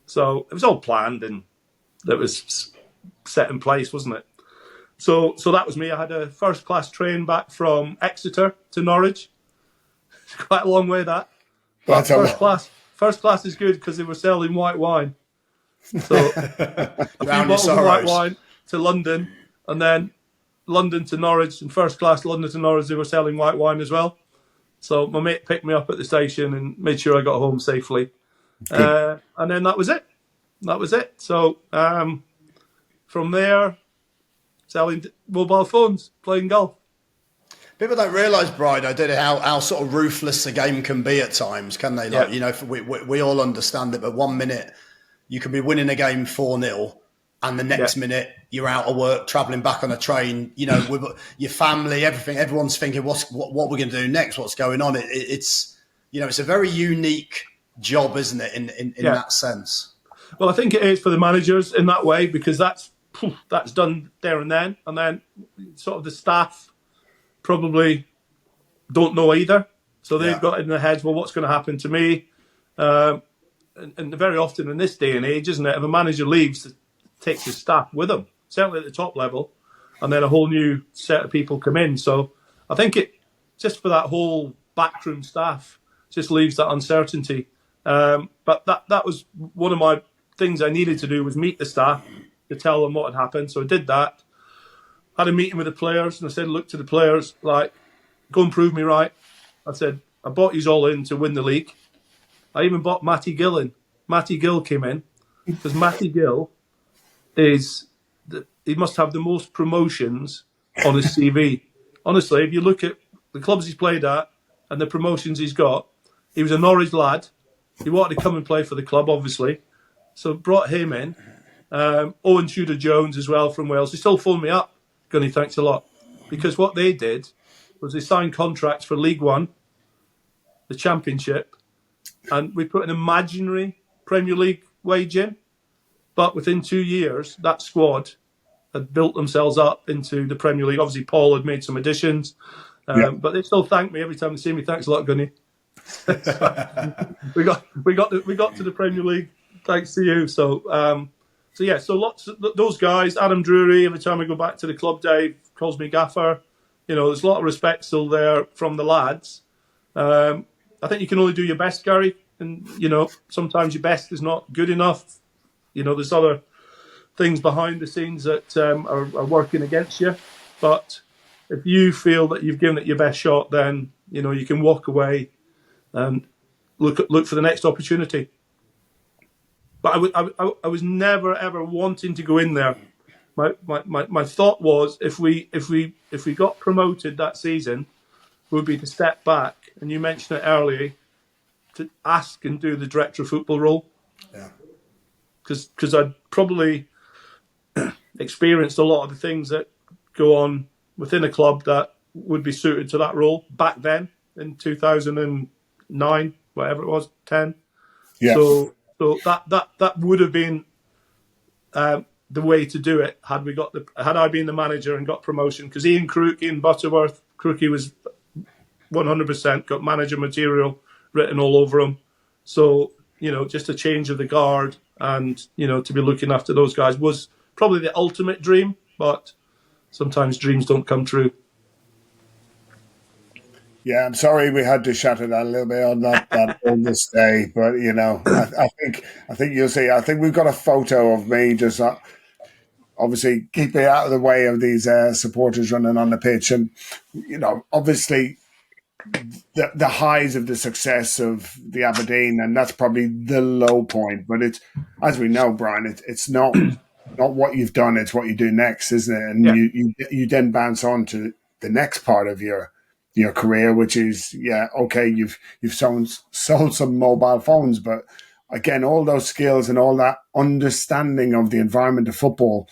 So it was all planned and it was set in place, wasn't it? So that was me. I had a first-class train back from Exeter to Norwich. It's quite a long way, that. But first class is good because they were selling white wine. So a few bottles of white wine to London, and then London to Norwich, and first class London to Norwich, they were selling white wine as well. So my mate picked me up at the station and made sure I got home safely. And then that was it. So from there, selling mobile phones, playing golf. People don't realise, Bryan, how sort of ruthless the game can be at times, can they? Like, we all understand it, but 1 minute you could be winning a game 4-0, and the next minute you're out of work, travelling back on a train, with your family, everything. Everyone's thinking, what we're going to do next? What's going on? It's a very unique job, isn't it? In that sense. Well, I think it is for the managers in that way, because that's done there and then sort of the staff probably don't know either. So they've got in their heads, well, what's going to happen to me? And very often in this day and age, isn't it, if a manager leaves, it takes his staff with him, certainly at the top level, and then a whole new set of people come in. So I think it, just for that whole backroom staff, just leaves that uncertainty. But that was one of my things I needed to do, was meet the staff to tell them what had happened. So I did that. Had a meeting with the players, and I said, look to the players, like, go and prove me right. I said, I bought you all in to win the league. I even bought Matty Gill in. Matty Gill came in because Matty Gill he must have the most promotions on his CV. Honestly, if you look at the clubs he's played at and the promotions he's got, he was a Norwich lad. He wanted to come and play for the club, obviously. So brought him in. Owen Tudor-Jones as well from Wales. He still phoned me up. Gunny, thanks a lot. Because what they did was they signed contracts for League One, the Championship, and we put an imaginary Premier League wage in. But within 2 years, that squad had built themselves up into the Premier League. Obviously, Paul had made some additions, but they still thank me every time they see me. Thanks a lot, Gunny. we got to the Premier League thanks to you. So lots of those guys. Adam Drury. Every time I go back to the club, Dave calls me Gaffer. There's a lot of respect still there from the lads. I think you can only do your best, Gary, and sometimes your best is not good enough. There's other things behind the scenes that are working against you. But if you feel that you've given it your best shot, then you can walk away and look for the next opportunity. But I was never ever wanting to go in there. My thought was, if we got promoted that season, would be to step back, and you mentioned it earlier, to ask and do the director of football role. Yeah. Because I'd probably experienced a lot of the things that go on within a club that would be suited to that role back then in 2009, whatever it was, 10. Yeah. So that would have been the way to do it had I been the manager and got promotion. Because Ian Butterworth, Crookie was 100% got manager material written all over him. So just a change of the guard and to be looking after those guys was probably the ultimate dream. But sometimes dreams don't come true. Yeah, I'm sorry we had to shatter that a little bit on that on this day, but I think you'll see. I think we've got a photo of me just obviously keeping out of the way of these supporters running on the pitch, and obviously the highs of the success of the Aberdeen, and that's probably the low point. But it's, as we know, Bryan, it's not what you've done; it's what you do next, isn't it? And you then bounce on to the next part of your career, which is you've sold some mobile phones, but again, all those skills and all that understanding of the environment of football.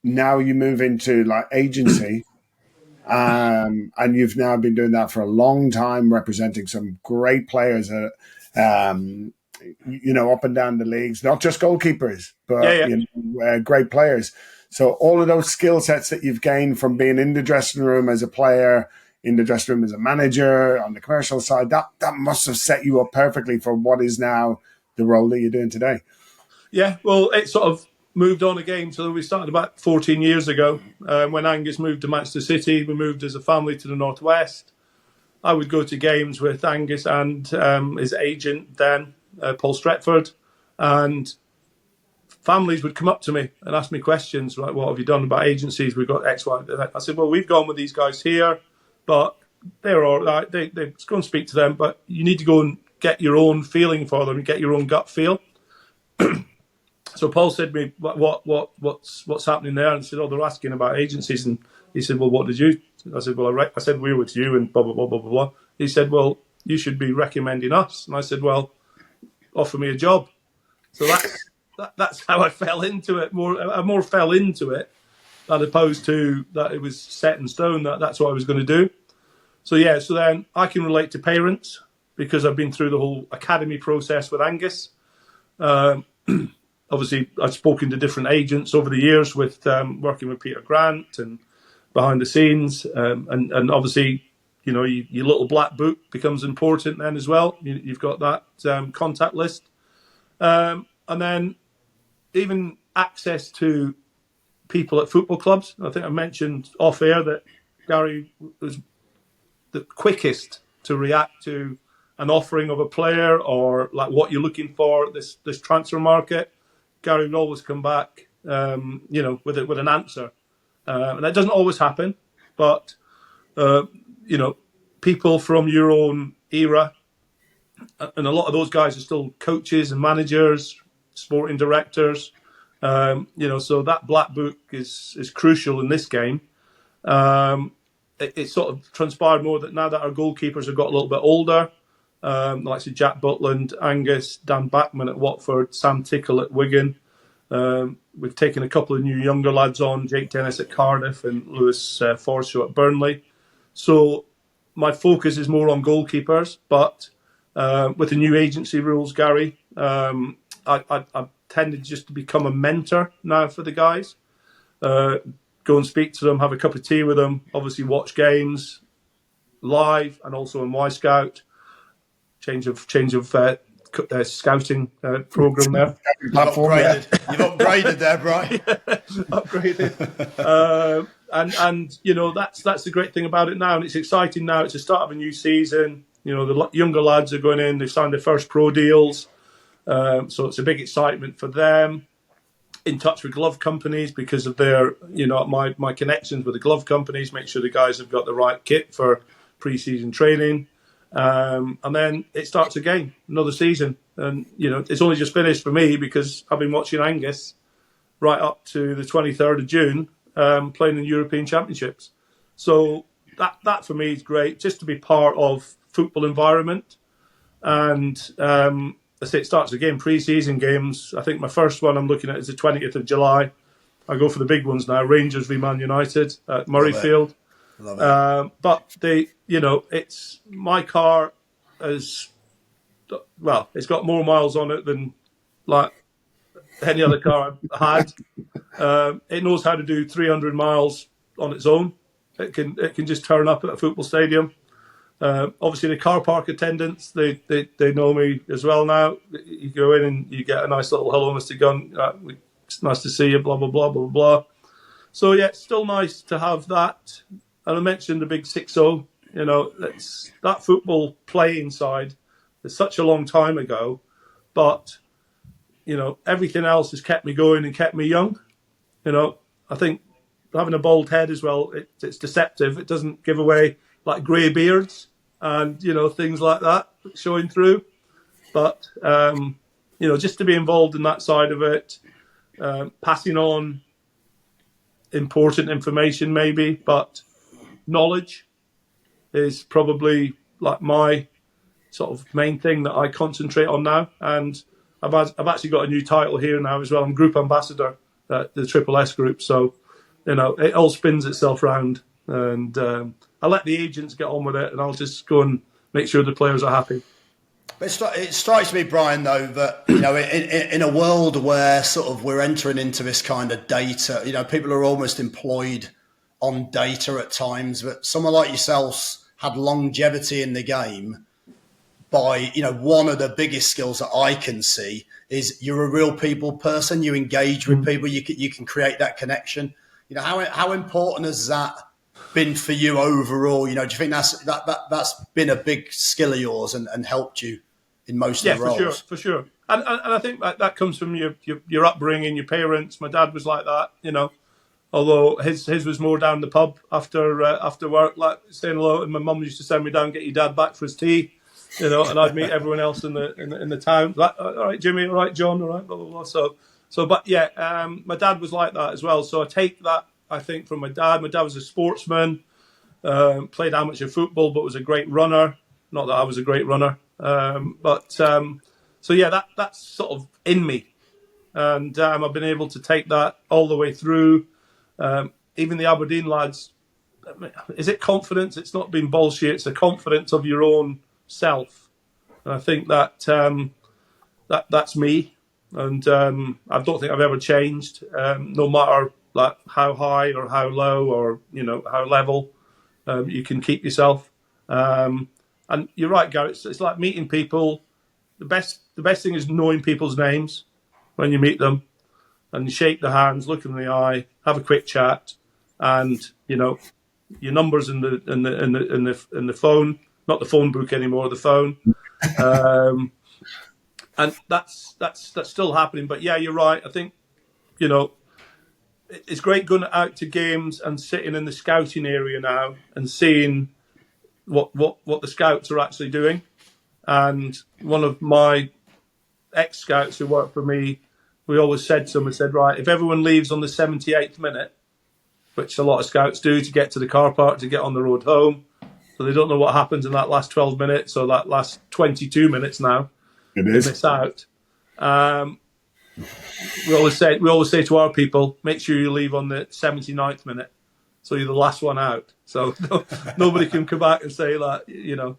Now you move into like agency, And you've now been doing that for a long time, representing some great players, up and down the leagues, not just goalkeepers, but great players. So all of those skill sets that you've gained from being in the dressing room as a player, in the dressing room as a manager, on the commercial side, that must have set you up perfectly for what is now the role that you're doing today. Yeah, well, it sort of moved on again. So we started about 14 years ago when Angus moved to Manchester City. We moved as a family to the Northwest. I would go to games with Angus and his agent then, Paul Stretford, and families would come up to me and ask me questions like, what have you done about agencies? We've got X, Y. I said, well, we've gone with these guys here, but they're all right. They go and speak to them, but you need to go and get your own feeling for them and get your own gut feel. So Paul said to me, what's happening there? And I said, oh, they're asking about agencies. And he said, well, what did you? I said, well, I said, we were with you and blah, blah, blah, blah, blah, blah. He said, well, you should be recommending us. And I said, well, offer me a job. So that's how I fell into it. I more fell into it as opposed to that it was set in stone that that's what I was going to do. So then I can relate to parents because I've been through the whole academy process with Angus. Obviously, I've spoken to different agents over the years with working with Peter Grant and behind the scenes. And obviously, your little black book becomes important then as well. You've got that contact list. And then even access to people at football clubs. I think I mentioned off air that Gary was the quickest to react to an offering of a player or like what you're looking for this transfer market. Gary would always come back, with an answer, and that doesn't always happen. But people from your own era, and a lot of those guys are still coaches and managers, sporting directors. So that black book is crucial in this game. It sort of transpired more that now that our goalkeepers have got a little bit older. Like say Jack Butland, Angus, Dan Backman at Watford, Sam Tickle at Wigan. We've taken a couple of new younger lads on, Jake Dennis at Cardiff and Lewis Forshaw at Burnley. So my focus is more on goalkeepers, but with the new agency rules, Gary, I've tended just to become a mentor now for the guys. Go and speak to them, have a cup of tea with them, obviously watch games live and also on Y-Scout. Change of scouting program there. You've upgraded there, Brian. Upgraded. That's the great thing about it now, and it's exciting now. It's the start of a new season. The younger lads are going in. They've signed their first pro deals, so it's a big excitement for them. In touch with glove companies because of their, my connections with the glove companies. Make sure the guys have got the right kit for pre-season training. And then it starts again, another season. And, it's only just finished for me because I've been watching Angus right up to the 23rd of June, playing in European Championships. So that for me is great, just to be part of football environment. And I say it starts again, pre-season games. I think my first one I'm looking at is the 20th of July. I go for the big ones now, Rangers v Man United at Murrayfield. Love it. But it's my car it's got more miles on it than like any other car I've had. It knows how to do 300 miles on its own. It can just turn up at a football stadium. Obviously, the car park attendants, they know me as well now. You go in and you get a nice little hello, Mr. Gunn. It's nice to see you, blah, blah, blah, blah, blah. So, yeah, it's still nice to have that. And I mentioned the big 6-0. That football playing side is such a long time ago. But, everything else has kept me going and kept me young. I think having a bald head as well, it's deceptive. It doesn't give away like grey beards and, things like that showing through. But, just to be involved in that side of it, passing on important information maybe, but knowledge is probably like my sort of main thing that I concentrate on now. And I've actually got a new title here now as well. I'm Group Ambassador at the Triple S Group. So, it all spins itself round. And I let the agents get on with it, and I'll just go and make sure the players are happy. It strikes me, Brian, though, that in a world where sort of we're entering into this kind of data, people are almost employed on data at times. But someone like yourselves had longevity in the game by, one of the biggest skills that I can see is you're a real people person. You engage with people. You can create that connection. How important has that been for you overall? Do you think that's been a big skill of yours and helped you in most of the roles? Yeah, for sure. And I think that comes from your upbringing, your parents. My dad was like that, although his was more down the pub after work, like saying hello. And my mum used to send me down, get your dad back for his tea, and I'd meet everyone else in the town. Like, all right, Jimmy, all right, John, all right, blah, blah, blah. So, but yeah, my dad was like that as well. So I take that, I think, from my dad. My dad was a sportsman, played amateur football, but was a great runner. Not that I was a great runner. So yeah, that's sort of in me, and I've been able to take that all the way through. Even the Aberdeen lads, is it confidence? It's not been bullshit. It's the confidence of your own self. And I think that that's me, and I don't think I've ever changed, no matter like how high or how low or how level you can keep yourself. And you're right, Gary. It's like meeting people. The best thing is knowing people's names when you meet them, and you shake their hands, look them in the eye, have a quick chat, and your numbers in the phone, not the phone book anymore, the phone, and that's still happening. But yeah, you're right. I think it's great going out to games and sitting in the scouting area now and seeing what the scouts are actually doing. And one of my ex-scouts who worked for me, we always said to them, we said, right, if everyone leaves on the 78th minute, which a lot of scouts do to get to the car park, to get on the road home, so they don't know what happens in that last 12 minutes or that last 22 minutes now. It is. They miss out. We always say to our people, make sure you leave on the 79th minute, so you're the last one out. So nobody can come back and say that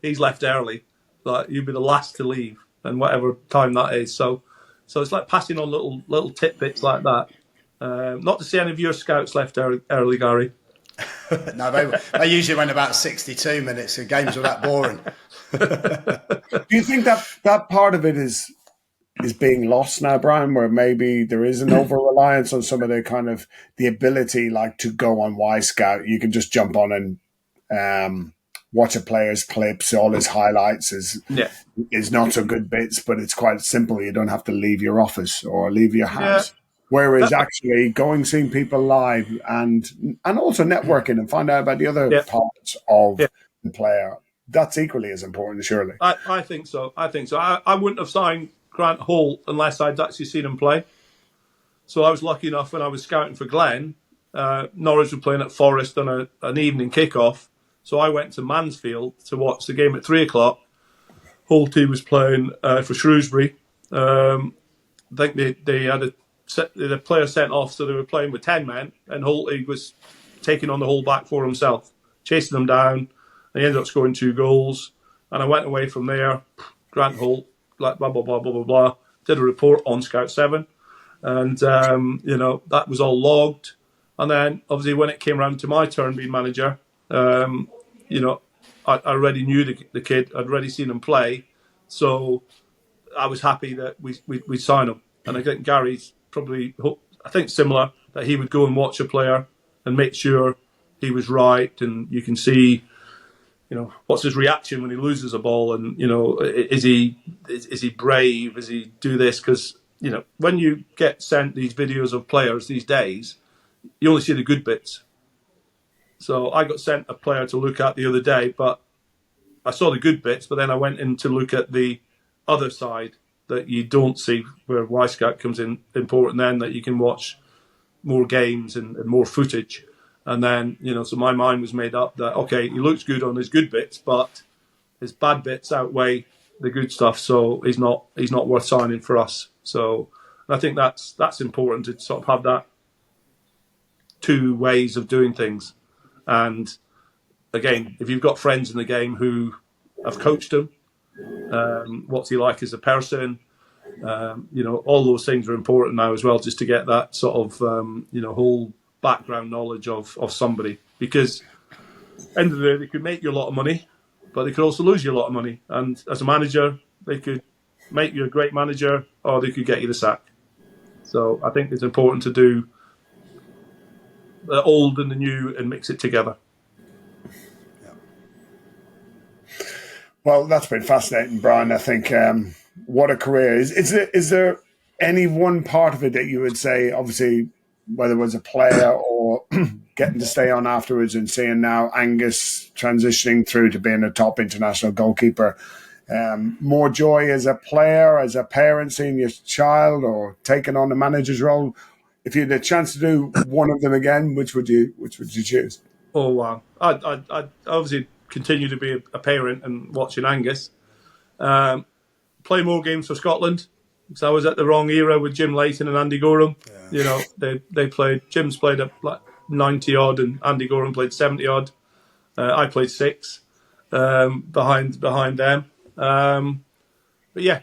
he's left early. Like you'll be the last to leave, and whatever time that is. So it's like passing on little tidbits like that. Not to say any of your scouts left early, Gary. No, they usually went about 62 minutes. The games were that boring. Do you think that part of it is being lost now, Brian, where maybe there is an over-reliance on some of the kind of the ability, like to go on Y-Scout? You can just jump on and watch a player's clips, all his highlights is not so good bits, but it's quite simple. You don't have to leave your office or leave your house. Yeah. Whereas actually going, seeing people live and also networking and find out about the other parts of the player, that's equally as important, surely. I think so. I wouldn't have signed Grant Holt unless I'd actually seen him play. So I was lucky enough when I was scouting for Glenn, Norwich were playing at Forest on an evening kickoff. So I went to Mansfield to watch the game at 3:00. Holty was playing for Shrewsbury. I think they had a player sent off, so they were playing with 10 men, and Holty was taking on the whole back four himself, chasing them down. And he ended up scoring 2 goals. And I went away from there. Grant Holt, like blah, blah, blah, blah, blah, blah. Did a report on Scout 7. And, that was all logged. And then, obviously, when it came around to my turn being manager, I already knew the kid. I'd already seen him play. So I was happy that we signed him. And I think Gary's probably, I think, similar, that he would go and watch a player and make sure he was right. And you can see, what's his reaction when he loses a ball, and is he brave? Does he do this? Because when you get sent these videos of players these days, you only see the good bits. So I got sent a player to look at the other day, but I saw the good bits, but then I went in to look at the other side that you don't see, where Y-Scout comes in important, then that you can watch more games and more footage. And then, so my mind was made up that, okay, he looks good on his good bits, but his bad bits outweigh the good stuff, so he's not worth signing for us. So I think that's important to sort of have that 2 ways of doing things. And again, if you've got friends in the game who have coached him, what's he like as a person? All those things are important now as well, just to get that sort of, whole background knowledge of somebody. Because end of the day, they could make you a lot of money, but they could also lose you a lot of money. And as a manager, they could make you a great manager, or they could get you the sack. So I think it's important to do the old and the new and mix it together. Well, that's been fascinating, Brian. I think what a career. Is there any one part of it that you would say, obviously, whether it was a player or getting to stay on afterwards and seeing now Angus transitioning through to being a top international goalkeeper, more joy as a player, as a parent, seeing your child, or taking on the manager's role? If you had a chance to do one of them again, which would you choose? Oh wow! I'd obviously continue to be a parent and watching Angus. Play more games for Scotland, because I was at the wrong era with Jim Leighton and Andy Gorham. Yeah. They played. Jim's played at like 90 odd, and Andy Gorham played 70 odd. I played 6 behind them. But yeah.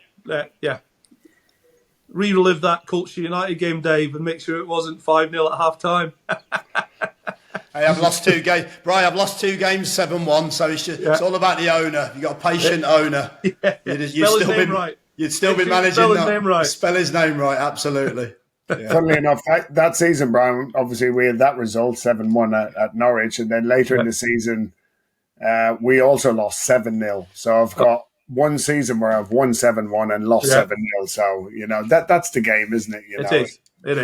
Relive that Colchester United game, Dave, and make sure it wasn't 5-0 at half time. Hey, I've lost 2 games. Brian, I've lost 2 games, 7-1. So it's all about the owner. You've got a patient owner. You'd still be managing. Spell his name right. Spell his name right, absolutely. Yeah. Funnily enough, that season, Brian, obviously we had that result, 7-1 at Norwich. And then later in the season, we also lost 7-0. So I've got one season where I've won 7-1 and lost 7-0. So, that's the game, isn't it? It is.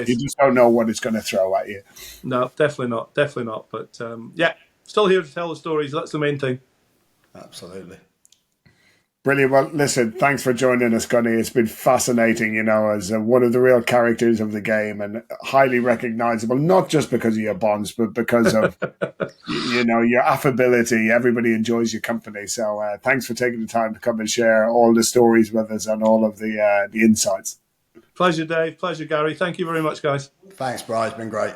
You just don't know what it's going to throw at you. No, definitely not. But still here to tell the stories. That's the main thing. Absolutely. Brilliant. Well, listen, thanks for joining us, Gunny. It's been fascinating, as one of the real characters of the game, and highly recognisable, not just because of your bonds, but because of, your affability. Everybody enjoys your company. So thanks for taking the time to come and share all the stories with us and all of the insights. Pleasure, Dave. Pleasure, Gary. Thank you very much, guys. Thanks, Brian. It's been great.